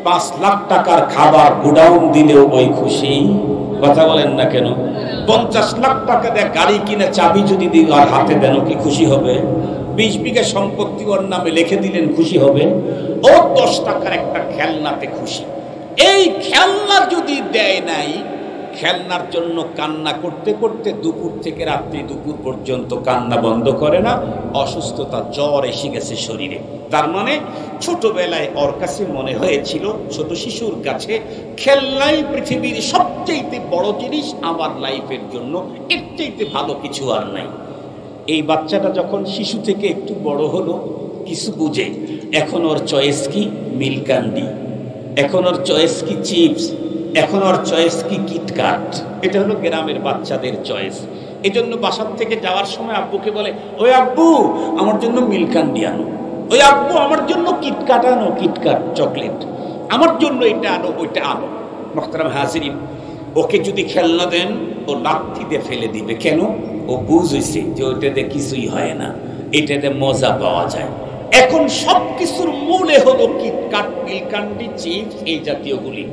A: 5 লাখ টাকার খাবার গুডাউন দিলেও ওই খুশি। কথা বলেন না কেন? 50 লাখ টাকা দিয়ে গাড়ি কিনে চাবি যদি দিই আর হাতে দেন, কি খুশি হবে? 20 বিঘা সম্পত্তি ওর নামে লিখে দিলেন, খুশি হবে? ও 10 টাকার একটা খেলনাতে খুশি। এই খেলনা যদি দেয় নাই, খেলনার জন্য কান্না করতে করতে দুপুর থেকে রাত্রি দুপুর পর্যন্ত কান্না বন্ধ করে না, অসুস্থতা, জ্বর এসে গেছে শরীরে। তার মানে ছোটবেলায় ওর কাছে মনে হয়েছিল, ছোট শিশুর কাছে খেলনাই পৃথিবীর সবচেয়ে বড় জিনিস, আমার লাইফের জন্য এর চাইতে ভালো কিছু আর নাই। এই বাচ্চাটা যখন শিশু থেকে একটু বড় হলো, কিছু বুঝে, এখন ওর চয়েস কি মিল্ক ক্যান্ডি, এখন ওর চয়েস কি চিপস, এখন ওর চয়েস কি কিটকাট। এটা হলো গ্রামের বাচ্চাদের চয়েস। এই জন্য বাসার থেকে যাওয়ার সময় আব্বুকে বলে, ওই আব্বু আমার জন্য মিল্ক ক্যান্ডি আনো, ওই আব্বু আমার জন্য কিটকাট আনো, কিটকাট চকলেট, আমার জন্য এটা আনো, ওইটা আনো। মুহতারাম হাজিরিন, ওকে যদি খেলনা দেন, ও লাথি দিয়ে ফেলে দিবে। কেন? ও বুঝেছে যে ওইটাতে কিছুই হয় না, এটাতে মজা পাওয়া যায়। এখন সবকিছুর মূলে হলো কিটকাট, মিল্ক ক্যান্ডি, চিপস, এই জাতীয়গুলি।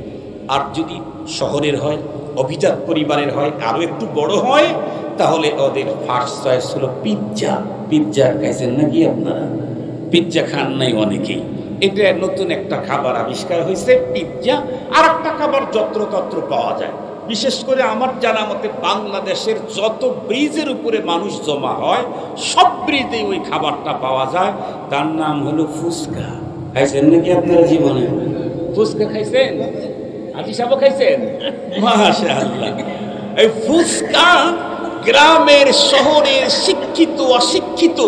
A: আর যদি শহরের হয়, অভিজাত পরিবারের হয়, আরো একটু বড় হয়, তাহলে ওদের ফার্স্ট চয়েস হলো পিৎজা। পিৎজা খাইছেন নাকি আপনারা? পিৎজা খান নাই অনেকেই। এটা নতুন একটা খাবার আবিষ্কার হয়েছে, পিৎজা। আর একটা খাবার যত্রতত্র পাওয়া যায়। বিশেষ করে আমার জানা মতে বাংলাদেশের যত ব্রিজের উপরে মানুষ জমা হয়, সব ব্রিজে ওই খাবারটা পাওয়া যায়। তার নাম হলো ফুচকা। খাইছেন নাকি আপনারা জীবনে? ফুচকা খাইছেন? আজি সাহেব খাইছেন? মাশাআল্লাহ। এই ফুচকা গ্রামের শহরের শিক্ষিত অশিক্ষিত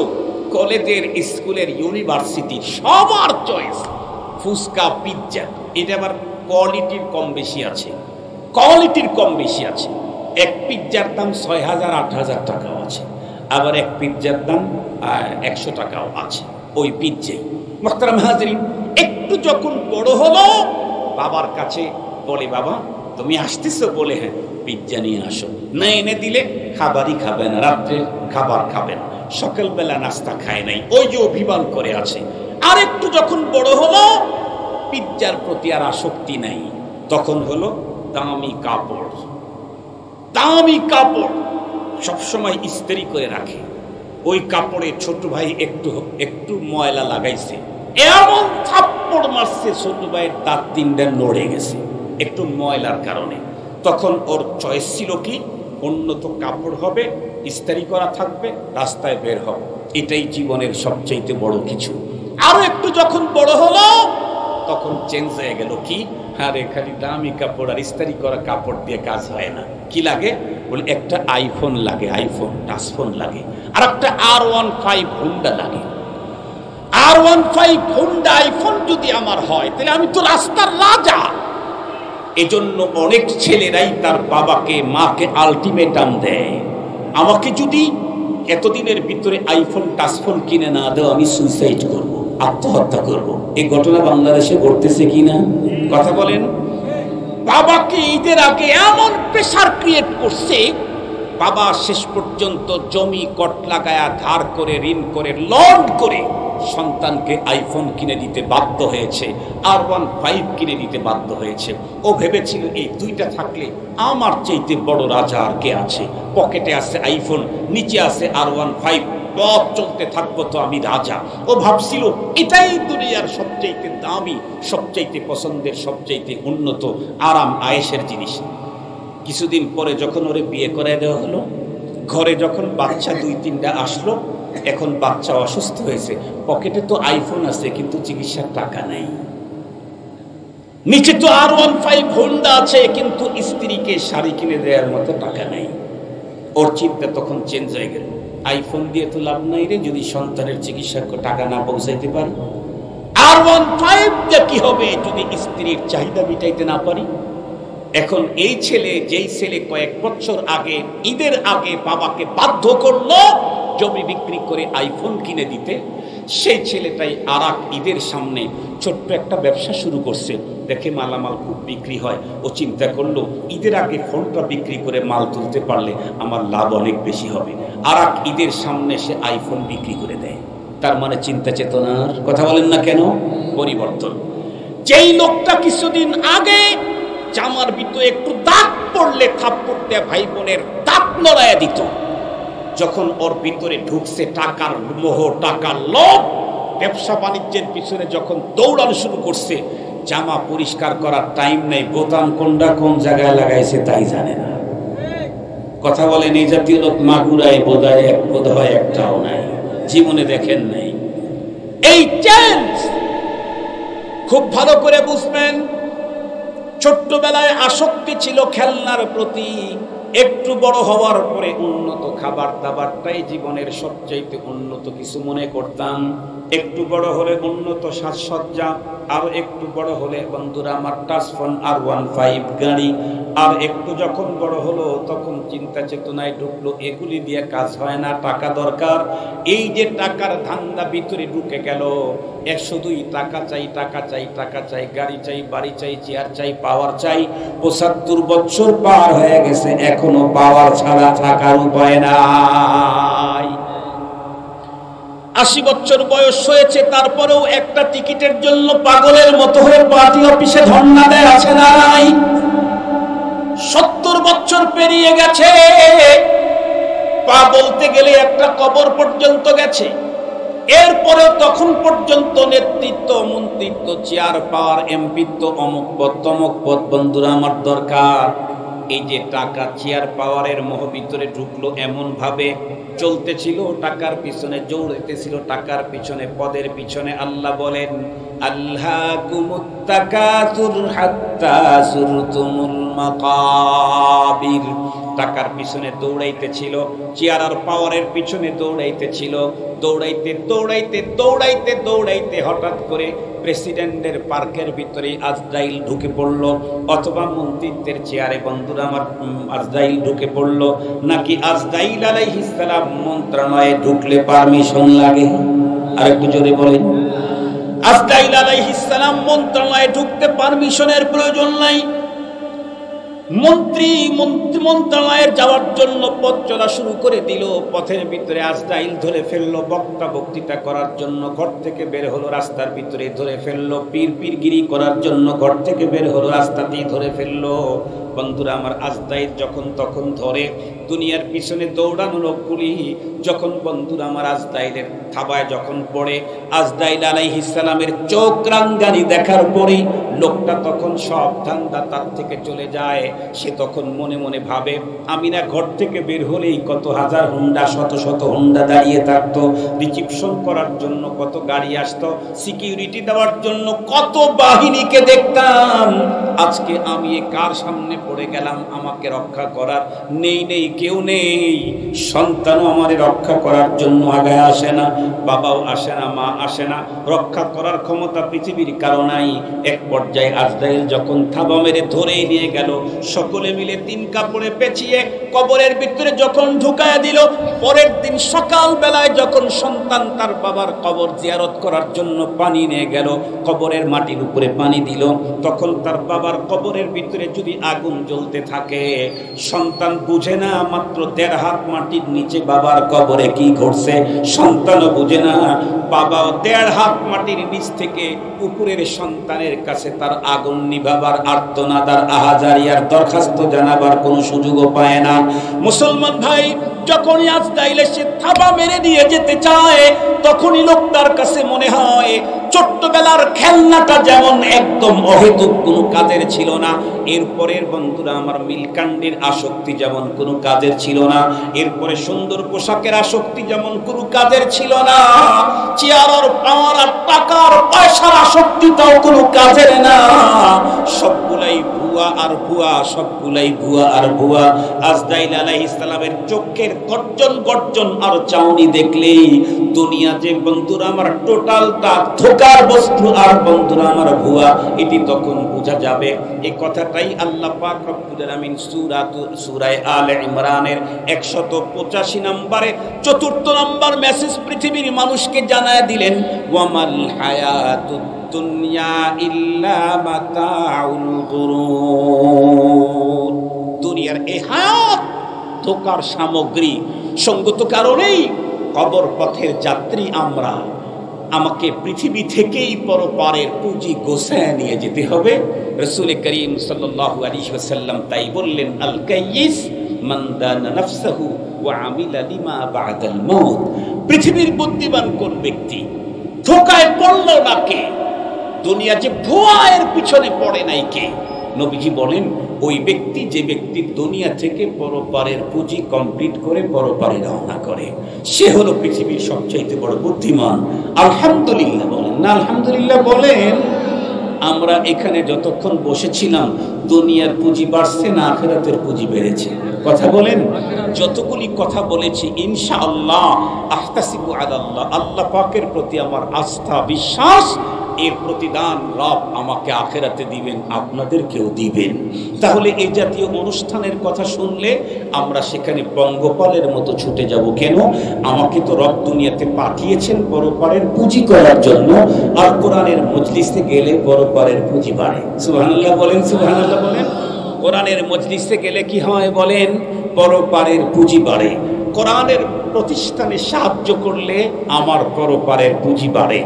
A: কলেজের স্কুলের ইউনিভার্সিটি সবার চয়েস ফুচকা পিৎজা। এটা আবার কোয়ালিটির কম বেশি আছে, কোয়ালিটির কম বেশি আছে। এক পিৎজার দাম ৬,০০০ ৮,০০০ টাকাও আছে, আবার এক পিৎজার দাম ১০০ টাকাও আছে। ওই পিৎজাই মুহতারাম হাজরিন একটু যখন বড় হলো বাবার কাছে বলে, বাবা তুমি আসতেছো? বলে হ্যাঁ। পিৎজা নিয়ে আসো। না এনে দিলে খাবারই খাবে না, রাত্রে খাবার খাবে না, সকালবেলা নাস্তা খায় নাই, ওই যে অভিমান করে আছে। আর একটু যখন বড় হলো পিৎজার প্রতি আর আসক্তি নাই, তখন হলো দামি কাপড়, দামি কাপড় সবসময় ইস্ত্রি করে রাখে। ওই কাপড়ে ছোট ভাই একটু একটু ময়লা লাগাইছে, এমন থাপ্পড় মারছে ছোট ভাইয়ের দাঁত ৩টা নড়ে গেছে একটু ময়লার কারণে। তখন ওর চয়েস ছিল কি, উন্নত কাপড় হবে, ইস্ত্রি করা থাকবে, রাস্তায় বের হবে, এটাই জীবনের সবচেয়ে বড় কিছু। আরো একটু যখন বড় হলো তখন চেঞ্জ হয়ে গেল কি, আরে খালি দামি কাপড় আর ইস্ত্রি করা কাপড় দিয়ে কাজ হয় না, কি লাগে বলে একটা আইফোন লাগে, আইফোন টাচফোন লাগে, আর একটা R15 হুন্ডা লাগে। R15 হুন্ডা আইফোন যদি আমার হয় তাহলে আমি তো রাস্তার রাজা। এজন্য অনেক ছেলেরাই তার বাবাকে মাকে আলটিমেটাম দেয়, আমাকে যদি এতদিনের ভিতরে আইফোন টাচফোন কিনে না দাও আমি সুইসাইড করব, আত্মহত্যা করব। এই ঘটনা বাংলাদেশে ঘটতেছে কিনা কথা বলেন? বাবাকে ঈদের আগে এমন প্রেসার ক্রিয়েট করছে, বাবা শেষ পর্যন্ত জমি কট লাগায়া ধার করে ঋণ করে লোন করে সন্তানকে আইফোন কিনে দিতে বাধ্য হয়েছে, R15 কিনে দিতে বাধ্য হয়েছে। ও ভেবেছিল এই দুইটা থাকলে আমার চাইতে বড় রাজা আর কে আছে, পকেটে আছে আইফোন, নিচে আছে R15, পথ চলতে থাকবো তো আমি রাজা। ও ভাবছিল এটাই দুনিয়ার সবচাইতে দামি, সবচাইতে পছন্দের, সবচাইতে উন্নত আরাম আয়েশের জিনিস। কিছুদিন পরে যখন ওরে বিয়ে করে দেওয়া হলো, ঘরে যখন বাচ্চা ২-৩টা আসলো, এখন বাচ্চা অসুস্থ হয়েছে, পকেটে তো আইফোন আছে কিন্তু চিকিৎসার টাকা নাই, নিচে তো R15 হুন্ডা আছে কিন্তু স্ত্রীকে শাড়ি কিনে দেওয়ার মতো টাকা নাই। ওর চিন্তা তখন চেঞ্জ হয়ে গেল, আইফোন দিয়ে তো লাভ নাই রে, যদি সন্তানের চিকিৎসার টাকা না পৌঁছাইতে পারি। R15 দিয়ে কি হবে যদি স্ত্রীর চাহিদা মিটাইতে না পারি? এখন এই ছেলে, যেই ছেলে কয়েক বছর আগে ঈদের আগে বাবাকে বাধ্য করলো জমি বিক্রি করে আইফোন কিনে দিতে, সেই ছেলেটাই আর এক ঈদের সামনে ছোট্ট একটা ব্যবসা শুরু করছে। দেখে মালামাল খুব বিক্রি হয়, ও চিন্তা করলো ঈদের আগে ফোনটা বিক্রি করে মাল তুলতে পারলে আমার লাভ অনেক বেশি হবে। আর এক ঈদের সামনে সে আইফোন বিক্রি করে দেয়। তার মানে চিন্তা চেতনার কথা বলেন না কেন পরিবর্তন। যেই লোকটা কিছুদিন আগে জামার ভিতরে একটু দাগ পড়লে থাপ্পড় দেয়া ভাই বোনের দাঁত নড়াইয়া দিত, যখন ওর ভিতরে ঢুকছে টাকার মোহ, টাকার লোভ, ব্যবসা বাণিজ্যের পিছনে যখন দৌড়ানো শুরু করছে, জামা পরিষ্কার করার টাইম নেই, বোতাম কোনটা কোন জায়গায় লাগাইছে তাই জানে না। কথা বলেন এই জাতীয় লোক মাগুরায় বোধ হয় একটাও নাই, জীবনে দেখেন নাই। এই চেঞ্জ খুব ভালো করে বুঝবেন। ছোট্টবেলায় আসক্তি ছিল খেলনার প্রতি, একটু বড় হওয়ার পরে উন্নত খাবার দাবারটাই জীবনের সবচাইতে উন্নত কিছু মনে করতাম। একটু বড় হলে উন্নত সাজসজ্জা, আর একটু বড় হলে বন্ধুরা আমার টাচফোন R15 গাড়ি, আর একটু যখন বড় হলো তখন চিন্তা চেতনায় ঢুকলো এগুলি দিয়ে কাজ হয় না, টাকা দরকার। এই যে টাকার ধান্দা ভিতরে ঢুকে গেল, 102 টাকা চাই, টাকা চাই, টাকা চাই, গাড়ি চাই, বাড়ি চাই, চেয়ার চাই, পাওয়ার চাই। 75 বছর পার হয়ে গেছে, এখনো পাওয়ার ছাড়া থাকার উপায় নাই। 80 বছর বয়স হয়েছে, তারপরেও একটা টিকিটের জন্য পাগলের মতো হয়ে পার্টি অফিসে ধর্ণা দেয়, আছে না নাই? 70 বছর পেরিয়ে গেছে, পা বলতে গেলে একটা কবর পর্যন্ত গেছে। এরপরেও তখন পর্যন্ত নেতৃত্ব, মন্ত্রিত্ব, চেয়ার পাওয়ার, এমপিত্ব, অমুক পদ তমুক পদ বন্ধুরা আমার দরকার। এই যে টাকা চেয়ার পাওয়ারের মোহ ভিতরে ঢুকলো, এমন ভাবে চলতেছিল, টাকার পিছনে দৌড়াইতেছিল, টাকার পিছনে, পদের পিছনে। আল্লাহ বলেন আল্লাকুমুত তাকাসুর হাত্তা সুরতুমুল মাকাবির। টাকার পিছনে দৌড়াইতেছিল, চেয়ার আর পাওয়ারের পিছনে দৌড়াইতেছিল, দৌড়াইতে দৌড়াইতে দৌড়াইতে দৌড়াইতে হঠাৎ করে প্রেসিডেন্টের পার্কের ভিতরে আজরাইল ঢুকে পড়ল, অথবা মন্ত্রিত্বের চেয়ারে বন্ধুরা আমার আজরাইল ঢুকে পড়ল। নাকি আজরাইল আলাইহিস সালাম মন্ত্রণালয়ে ঢুকলে পারমিশন লাগে? আর একটু জোরে বলেন। আজরাইল আলাইহিস সালাম মন্ত্রণালয়ে ঢুকতে পারমিশনের প্রয়োজন নাই। মন্ত্রণালয়ে যাওয়ার জন্য পথ চলা শুরু করে দিল। পথের ভিতরে আজরাইল ধরে ফেললো, বক্তৃতা করার জন্য ঘর থেকে বের হলো, রাস্তার ভিতরে ধরে ফেললো, পীরগিরি করার জন্য ঘর থেকে বের হলো, রাস্তাতেই ধরে ফেললো। বন্ধুরা আমার আজরাইল যখন তখন ধরে, দুনিয়ার পিছনে দৌড়ানো লোকগুলি যখন বন্ধুরা আমার আজরাইলের থাবায় যখন পড়ে, আজরাইল আলাইহিস সালামের চোখ রাঙ্গানি দেখার পরেই লোকটা তখন সব ধান্দা তার থেকে চলে যায়। সে তখন মনে মনে ভাবে, আমি না ঘর থেকে বের হলেই কত হাজার হুন্ডা, শত শত হুন্ডা দাঁড়িয়ে থাকতো, রিসিপশন করার জন্য কত গাড়ি আসতো, সিকিউরিটি দেওয়ার জন্য কত বাহিনীকে দেখতাম। আজকে আমি কার সামনে পড়ে গেলাম আমাকে রক্ষা করার? নেই কেউ নেই। সন্তানও আমাদের রক্ষা করার জন্য আগায় আসে না, বাবাও আসে না, মা আসে না, রক্ষা করার ক্ষমতা পৃথিবীর কারো নাই। এক পর্যায়ে আজরাইল যখন থাবা মেরে ধরেই নিয়ে গেল, সকলে মিলে 3 কাপড়ে পেঁচিয়ে কবরের ভিতরে যখন ঢুকায় দিল, পরের দিন সকাল বেলায় যখন সন্তান তার বাবার কবর জিয়ারত করার জন্য পানি নিয়ে গেল, কবরের মাটির উপরে পানি দিল, তখন তার বাবার কবরের ভিতরে যদি আগুন জ্বলতে থাকে, সন্তান বুঝে না মাত্র 1.5 হাত মাটির নিচে বাবার কবরে কি ঘটছে। সন্তানও বুঝে না, বাবাও 1.5 হাত মাটির নিচ থেকে উপরের সন্তানের কাছে তার আগুন নিভাবার আর্তনাদার আহাজারিয়ার দরখাস্ত জানাবার কোনো সুযোগও পায় না। মুসলমান ভাই, যখনই আজরাইল এসে থাবা মেরে দিয়ে যেতে চায়, তখনই লোকটার কাছে মনে হয় ছোট্টবেলার খেলনাটা যেমন একদম অহেতুক কোনো কাজের ছিল না, এরপরের বন্ধুরা আমার মিলকান্ডের আসক্তি যেমন কোনো কাজের ছিল না, এরপরে সুন্দর পোশাকের আসক্তি যেমন কোনো কাজের ছিল না, চেয়ার আর পাওয়ার আর টাকার পয়সার আসক্তিটাও কোনো কাজের না, সবগুলাই ভুয়া আর ভুয়া, সবগুলাই ভুয়া আর ভুয়া। আজরাইল আলাইহিস সালামের চোখের গর্জন আর চাউনি দেখলেই দুনিয়া যে বন্ধুরা আমার টোটালটা ধোঁকার বস্তু আর বন্ধুরা আমার ভুয়া, এটি তখন বোঝা যাবে। এই কথাটাই আল্লাহ পাক রব্বুল আলামিন সূরা আলে ইমরানের 185 নম্বরে 4th নম্বর মেসেজ পৃথিবীর মানুষকে জানায় দিলেন, ওয়ামাল হায়াতুদ দুনিয়া ইল্লা মাতাউল গুরুর। দুনিয়ার এই হায়াত ধোঁকার সামগ্রী। সঙ্গত কারণেই কবর পথের যাত্রী আমরা, আমাকে পৃথিবী থেকেই পরপারের পুঁজি গোছায় নিয়ে যেতে হবে। রাসূল করিম সাল্লাল্লাহু আলাইহি ওয়াসাল্লাম তাই বললেন, আল কাইয়িস মান দানা নাফসাহু ওয়া আমিলা লিমা বা'দাল মাউত। পৃথিবীর বুদ্ধিমান কোন ব্যক্তি? ধোঁকায় পড়ল না কে? দুনিয়া যে ভুয়ার পিছনে পড়ে নাই কে? নবীজি বলেন, ওই ব্যক্তি যে ব্যক্তি দুনিয়া থেকে পরপারের পুঁজি কমপ্লিট করে পরপারে রওনা করে, সে হলো পৃথিবীর সবচাইতে বড় বুদ্ধিমান। আলহামদুলিল্লাহ বলেন না? আলহামদুলিল্লাহ বলেন। আমরা এখানে যতক্ষণ বসেছিলাম, দুনিয়ার পুঁজি বাড়ছে না আখিরাতের পুঁজি বেড়েছে? কথা বলেন। যতগুলি কথা বলেছি ইনশাআল্লাহ আহতাসিবু আলাল্লাহ, আল্লাহ পাকের প্রতি আমার আস্থা বিশ্বাস, এর প্রতিদান রব আমাকে আখিরাতে দিবেন, আপনাদেরকেও দিবেন। তাহলে এই জাতীয় অনুষ্ঠানের কথা শুনলে আমরা সেখানে পঙ্গপালের মতো ছুটে যাব কেন? আমাকে তো রব দুনিয়াতে পাঠিয়েছেন পরপারের পুঁজি করার জন্য, আর কোরআনের মজলিসে গেলে পরপারের পুঁজি বাড়ে। সুবহানাল্লাহ বলেন, সুবহানাল্লাহ বলেন। কোরআনের মজলিসে গেলে কি হয় বলেন? পরপারের পুঁজি বাড়ে। কোরআনের প্রতিষ্ঠানে সাহায্য করলে আমার পরপারের পুঁজি বাড়ে।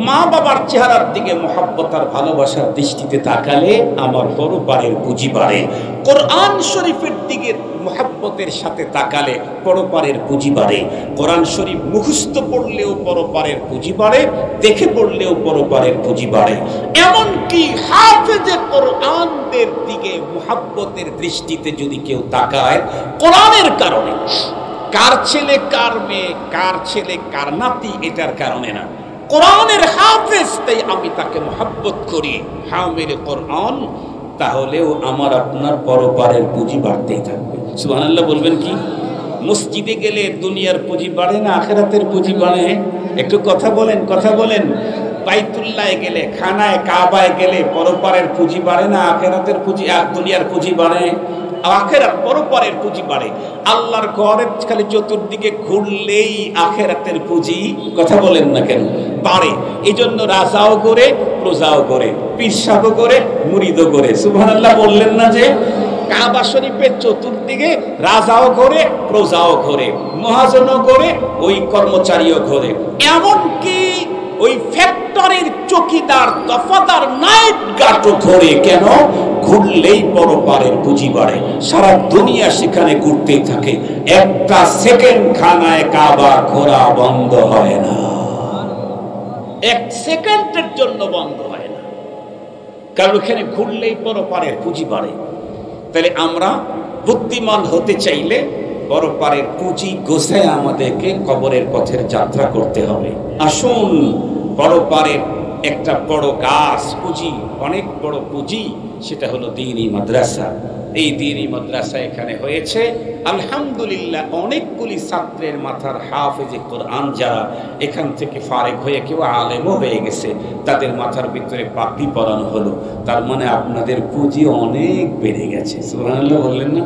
A: মা বাবার চেহারার দিকে মহব্বত আর ভালোবাসার দৃষ্টিতে তাকালে আমার পরপারের পুঁজি বাড়ে। কোরআন শরীফের দিকে মহব্বতের সাথে তাকালে পরপারের পুঁজি বাড়ে। কোরআন শরীফ মুখস্থ পড়লেও পরপারের পুঁজি বাড়ে, দেখে পড়লেও পরপারের পুঁজি বাড়ে। এমনকি হাফেজে কোরআনদের দিকে মহব্বতের দৃষ্টিতে যদি কেউ তাকায় কোরআনের কারণে, কার ছেলে কার মেয়ে, কার ছেলে কার নাতি, এটার কারণে না, কোরআনের হাফেজ, তাই আমি তাকে মহব্বত করি, হামিল কোরআন, তাহলেও আমার আপনার পরপারের পুঁজি বাড়তেই থাকবে। সুবহানাল্লাহ বলবেন কি? মসজিদে গেলে দুনিয়ার পুঁজি বাড়ে না আখিরাতের পুঁজি বাড়ে? একটু কথা বলেন, কথা বলেন। বাইতুল্লাহে গেলে, খানায় কাবায় গেলে পরপারের পুঁজি বাড়ে না আখিরাতের পুঁজি, দুনিয়ার পুঁজি বাড়ে? আখিরাত পরপারের পুঁজি বাড়ে। আল্লাহর ঘরে খালি চতুর্দিকে ঘুরলেই আখিরাতের পুঁজি, কথা বলেন না কেন, বাড়ে। এই জন্য রাজাও করে, প্রজাও করে, পীর সাহেবও করে, মুরিদও করে। সুবহানাল্লাহ বললেন না যে? কাবা শরীফের চতুর্দিকে রাজাও ঘোরে, প্রজাও ঘোরে, মহাজনও ঘোরে, ওই কর্মচারীও ঘোরে, এমনকি ওই ফ্যাক্টরির চকিদার, দফাদার, নাইট গার্ডও ঘোরে। কেন? ঘুরলেই পরপারের পুঁজি বাড়ে। সারা দুনিয়া সেখানে ঘুরতেই থাকে, একটা সেকেন্ড খানায় কাবা ঘোরা বন্ধ হয় না, এক সেকেন্ডের জন্য বন্ধ হয় না, কারণ ওখানে ঘুরলেই পরপারের পুঁজি বাড়ে। তাহলে আমরা বুদ্ধিমান হতে চাইলে পরপারের পুঁজি গোছায় আমাদেরকে কবরের পথের যাত্রা করতে হবে। আসুন, পরপারের একটা বড় গাছ, পুঁজি, অনেক বড় পুঁজি, সেটা হলো দ্বীনি মাদ্রাসা। এই দ্বীনি মাদ্রাসা এখানে হয়েছে, আলহামদুলিল্লাহ। অনেকগুলি ছাত্রের মাথার হাফেজে কোরআন যারা এখান থেকে ফারেক হয়ে কেউ আলেমও হয়ে গেছে, তাদের মাথার ভিতরে পাগড়ি পরানো হলো। তার মানে আপনাদের পুঁজি অনেক বেড়ে গেছে। সুবহানাল্লাহ বললেন না?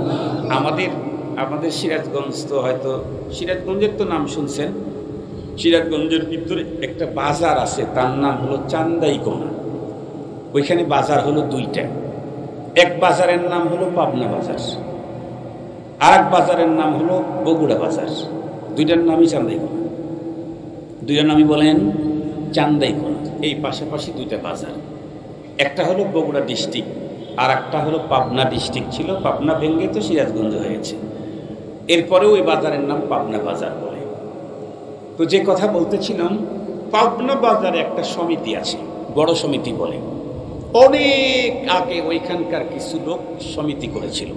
A: আমাদের সিরাজগঞ্জ, তো হয়তো সিরাজগঞ্জের তো নাম শুনছেন। সিরাজগঞ্জের ভিতরে একটা বাজার আছে, তার নাম হলো চান্দাইকোনা। ওইখানে বাজার হলো দুইটা। এক বাজারের নাম হলো পাবনা বাজার, আর এক বাজারের নাম হলো বগুড়া বাজার। দুইটার নামই চান্দাইকোনা, দুইটার নামই বলেন চান্দাইকোনা। এই পাশাপাশি দুইটা বাজার, একটা হলো বগুড়া ডিস্ট্রিক্ট, আর একটা হলো পাবনা ডিস্ট্রিক্ট ছিল। পাবনা ভেঙে তো সিরাজগঞ্জ হয়েছে। এরপরেও ওই বাজারের নাম পাবনা বাজার বলে। তো যে কথা বলতেছিলাম, পাবনা বাজারে একটা সমিতি আছে, বড় সমিতি বলে। অনেক আগে ওইখানকার কিছু লোক সমিতি করেছিল।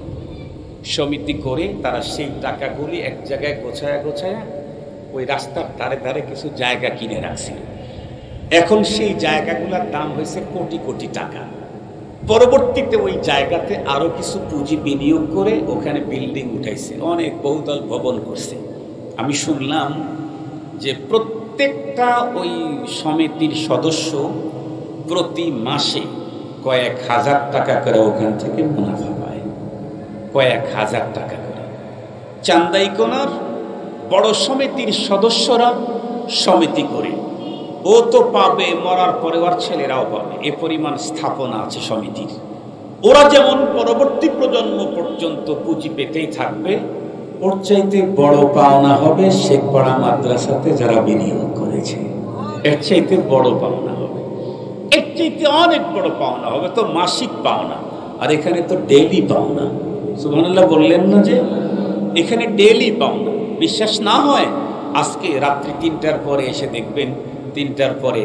A: সমিতি করে তারা সেই টাকাগুলি এক জায়গায় গোছায়া গোছায়া ওই রাস্তার ধারে ধারে কিছু জায়গা কিনে রাখছিল। এখন সেই জায়গাগুলোর দাম হয়েছে কোটি কোটি টাকা। পরবর্তীতে ওই জায়গাতে আরো কিছু পুঁজি বিনিয়োগ করে ওখানে বিল্ডিং উঠাইছে, অনেক বহুতল ভবন করছে। আমি শুনলাম যে প্রত্যেকটা ওই সমিতির সদস্য প্রতি মাসে কয়েক হাজার টাকা করে ওখান থেকে মুনাফা পায়, কয়েক হাজার টাকা করে। চান্দাইকোনার বড় সমিতির সদস্যরা সমিতি করে, ও তো পাবে, মরার পরে ওর ছেলেরাও পাবে, এ পরিমাণ স্থাপনা আছে সমিতির। ওরা যেমন পরবর্তী প্রজন্ম পর্যন্ত পুঁজি পেতেই থাকবে, ওর চাইতে বড় পাওনা হবে শেখপাড়া মাদ্রাসাতে যারা বিনিয়োগ করেছে। এর চাইতে বড় পাওনা হবে, এর চাইতে অনেক বড় পাওনা হবে, তো মাসিক পাওনা। আর এখানে তো ডেইলি পাওনা। সুবহানাল্লাহ বললেন না যে? এখানে ডেইলি পাওনা। বিশ্বাস না হয় আজকে রাত্রি ৩টার পরে এসে দেখবেন, ৩টার পরে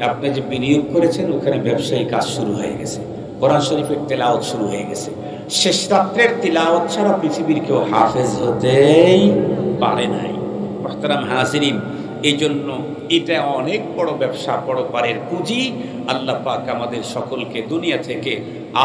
A: আপনি যে বিনিয়োগ করেছেন ওখানে ব্যবসায়ী কাজ শুরু হয়ে গেছে, কোরআন শরীফের তেলাওয়াত শুরু হয়ে গেছে। শেষ রাত্রের তেলাওয়াত ছাড়া পৃথিবীর কেউ হাফেজ হতেই পারে নাই। মুহতারাম হাজিরিন, এই জন্য এটা অনেক বড় ব্যবসা, বড় পারের পুঁজি। আল্লাহ পাক আমাদের সকলকে দুনিয়া থেকে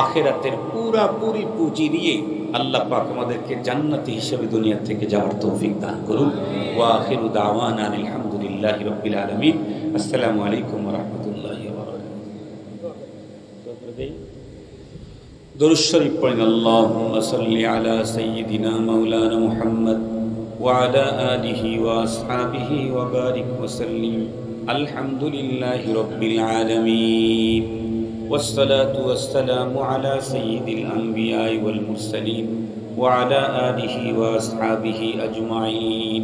A: আখিরাতের পুরাপুরি পুঁজি নিয়ে আল্লাহ পাক আমাদেরকে জান্নাতি হিসেবে দুনিয়া থেকে যাওয়ার তৌফিক দান করুন। ওয়া আখিরু দাওয়ানা আলহামদুলিল্লাহি রাব্বিল আলামিন। আসসালামু আলাইকুম ওয়া রাহমাতুল্লাহি ওয়া বারাকাতুহু। দুরূদ শরীফ পড়েন। আল্লাহুম্মা সাল্লি আলা সাইয়্যিদিনা মাওলানা মুহাম্মদ ওয়া আলা আলিহি ওয়া আসহাবিহি ওয়া বারিক ওয়া সাল্লিম। আলহামদুলিল্লাহি রাব্বিল আলামিন। والصلاة والسلام على سيد الأنبياء والمرسلين وعلى آله وأصحابه أجمعين.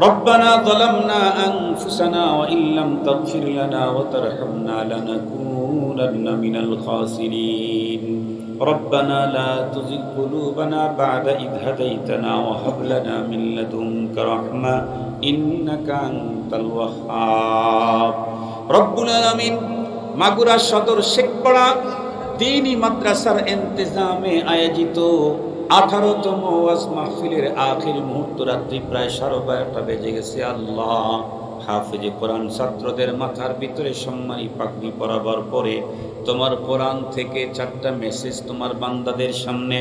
A: ربنا ظلمنا أنفسنا وإن لم تغفر لنا وترحمنا لنكونن من الخاسرين. ربنا لا تزغ قلوبنا بعد إذ هديتنا وهب لنا من لدنك رحمة إنك أنت الوهاب. رب العالمين মাগুরা সদর শেখপাড়া দ্বীনি মাদ্রাসার ইন্তেজামে আয়োজিত 18তম ওয়াজ মাহফিলের আখির মুহূর্ত, রাত্রি প্রায় 12:30 বেজে গেছে। আল্লাহ হাফেজে কোরআন ছাত্রদের মাথার ভিতরে সম্মানী পাগড়ি পরাবার পরে তোমার কোরআন থেকে 4টা মেসেজ তোমার বান্দাদের সামনে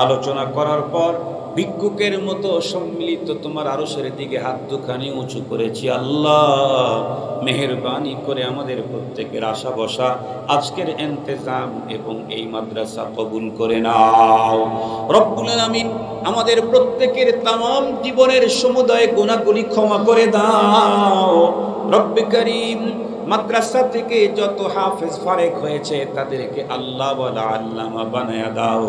A: আলোচনা করার পর ভিক্ষুকের মতো সম্মিলিত তোমার আরশের দিকে হাত দুখানি উঁচু করেছি। আল্লাহ মেহেরবানি করে আমাদের প্রত্যেকের আশা বসা আজকের ইন্তেজাম এবং এই মাদ্রাসা কবুল করে নাও রব্বুল আলামিন। আমাদের প্রত্যেকের তামাম জীবনের সমুদয় গুনাহগুলি ক্ষমা করে দাও রব্বে করিম। মাদ্রাসা থেকে যত হাফেজ ফারেক হয়েছে তাদেরকে আল্লাহ ওয়ালা আল্লামা বানায়া দাও।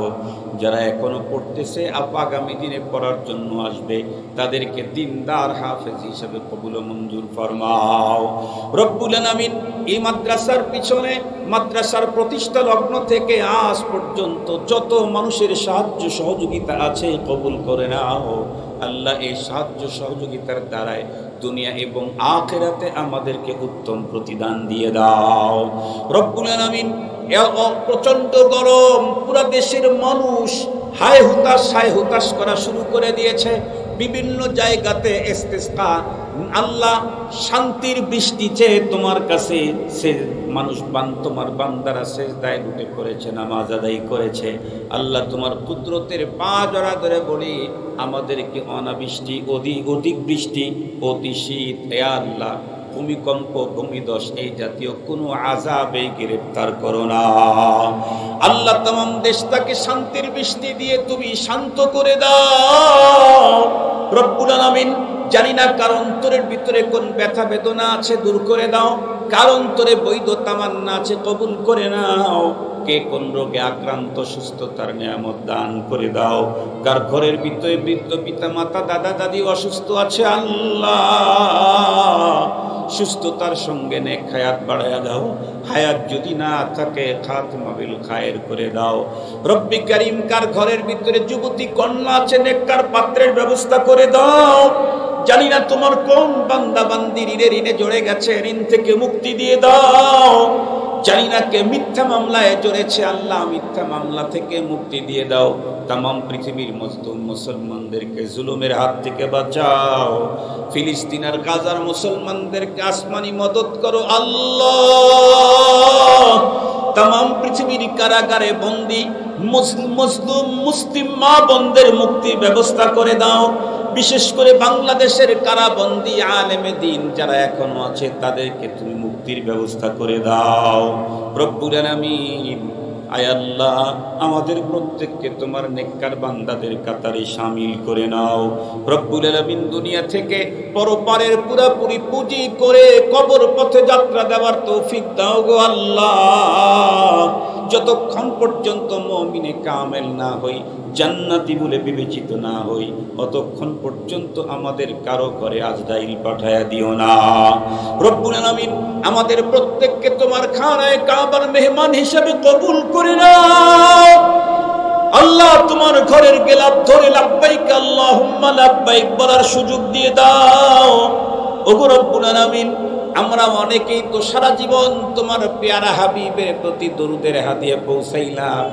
A: যারা এখনো পড়তেছে আগামী দিনে পড়ার জন্য আসবে তাদেরকে দিনদার হাফেজ হিসেবে কবুল ও মঞ্জুর ফরমাও রব্বুল আলামিন। এই মাদ্রাসার পিছনে মাদ্রাসার প্রতিষ্ঠা লগ্ন থেকে আজ পর্যন্ত যত মানুষের সাহায্য সহযোগিতা আছে কবুল করে নাও আল্লাহ। এই সাহায্য সহযোগিতার দ্বারায় দুনিয়া এবং আখিরাতে আমাদেরকে উত্তম প্রতিদান দিয়ে দাও রব্বুল আলামিন। প্রচন্ড গরম, পুরো দেশের মানুষ হায় হুতাশ করা শুরু করে দিয়েছে। বিভিন্ন জায়গাতে ইস্তিসকা আল্লাহ শান্তির বৃষ্টি চেয়ে তোমার কাছে সে মানুষ তোমার বান্দারা সেজদায় লুটে পড়েছে, নামাজ আদায় করেছে। আল্লাহ তোমার কুদরতের পা জড়া ধরে বলি আমাদেরকে অনাবৃষ্টি অধিক বৃষ্টি অতি শীত এ আল্লাহ ভূমিকম্প ভূমিধস এই জাতীয় কোনো আযাবে গ্রেফতার করো না আল্লাহ। तमाम দেশটাকে শান্তির বৃষ্টি দিয়ে তুমি শান্ত করে দাও রব্বুল আলামিন। জানি না কার অন্তরের ভিতরে কোন ব্যথা বেদনা আছে দূর করে দাও, কার অন্তরে বৈধ তামান্না আছে কবুল করে নাও। কে কোন রোগে আক্রান্ত সুস্থতার নিয়ামত দান করে দাও। কার ঘরের ভিতরে বৃদ্ধ পিতা মাতা দাদা দাদি অসুস্থ আছে আল্লাহ সুস্থতার সঙ্গে নেক হায়াত বাড়ায়া দাও। হায়াত যদি না থাকে খাতমা বিল খায়ের করে দাও রব্বি করিম। কার ঘরের ভিতরে যুবতী কন্যা আছে নেককার পাত্রের ব্যবস্থা করে দাও। জানি না তোমার কোন বান্দা বান্দি ঋণে জড়ে গেছে, ঋণ থেকে মুক্তি দিয়ে দাও। জানি না কে মিথ্যা মামলায় জড়েছে আল্লাহ মিথ্যা মামলা থেকে মুক্তি দিয়ে দাও। तमाम পৃথিবীর মজলুম মুসলমানদেরকে জুলুমের হাত থেকে বাঁচাও। ফিলিস্তিন আর গাজার মুসলমানদেরকে আসমানি মদদ করো আল্লাহ। तमाम পৃথিবীর কারাগারে বন্দী মজলুম মুসলিম মা বোনদের মুক্তির ব্যবস্থা করে দাও। বিশেষ করে বাংলাদেশের কারাবন্দী আলেমে দ্বীন যারা এখনো আছে তাদেরকে তুমি মুক্তির ব্যবস্থা করে দাও রব্বুল আলামিন। আয় আল্লাহ আমাদের প্রত্যেককে তোমার নেককার বান্দাদের কাতারে শামিল করে নাও রব্বুল আলামিন। দুনিয়া থেকে পরপারের পুরাপুরি পুঁজি করে কবর পথে যাত্রা দেওয়ার তৌফিক দাও গো আল্লাহ। যতক্ষণ পর্যন্ত মুমিনে কামেল না হই জান্নাতি বলে বিবেচিত না হই ততক্ষণ পর্যন্ত আমাদের কারো ঘরে আজরাইল পাঠায়া দিও না রব্বুল আলামিন। আমাদের প্রত্যেককে তোমার খানায়ে কাবার মেহমান হিসেবে কবুল করে নাও আল্লাহ। তোমার ঘরের গেলাপ ধরে লাব্বাইক আল্লাহুম্মা লাব্বাইক বলার সুযোগ দিয়ে দাও ওগো রব্বুল আলামিন। আমরা অনেকেই তো সারা জীবন তোমার পেয়ারা হাবিবের প্রতি দরুদের হাদিয়া পৌঁছাইলাম,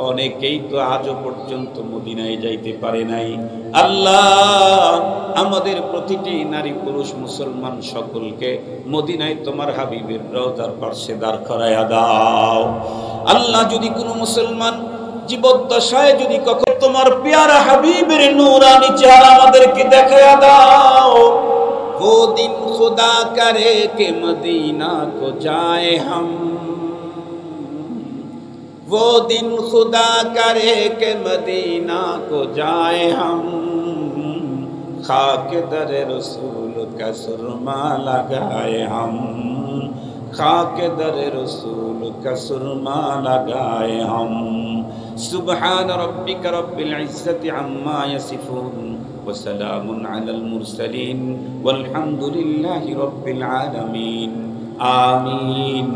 A: অনেকেই তো আজও পর্যন্ত মদিনায় যাইতে পারে নাই। আল্লাহ আমাদের প্রতিটি নারী পুরুষ মুসলমান সকলকে মদিনায় তোমার হাবিবের রওজার পাশে দাঁড় করায়া দাও আল্লাহ। যদি কোনো মুসলমান জীবদ্দশায় যদি কখনো তোমার পেয়ারা হাবিবের নূরানি চেহারা আমাদেরকে দেখায়া দাও। वो दिन खुदा करे कि मदीना को जाए हम, वो दिन खुदा करे कि मदीना को जाए हम, खाक दर रसूल का सुरमा लगाए हम, खाक दर रसूल का सुरमा लगाए हम। सुब्हान रब्बिक रब्बिल इज्जति अम्मा यसिफून وسلام على المرسلين والحمد لله رب العالمين آمين।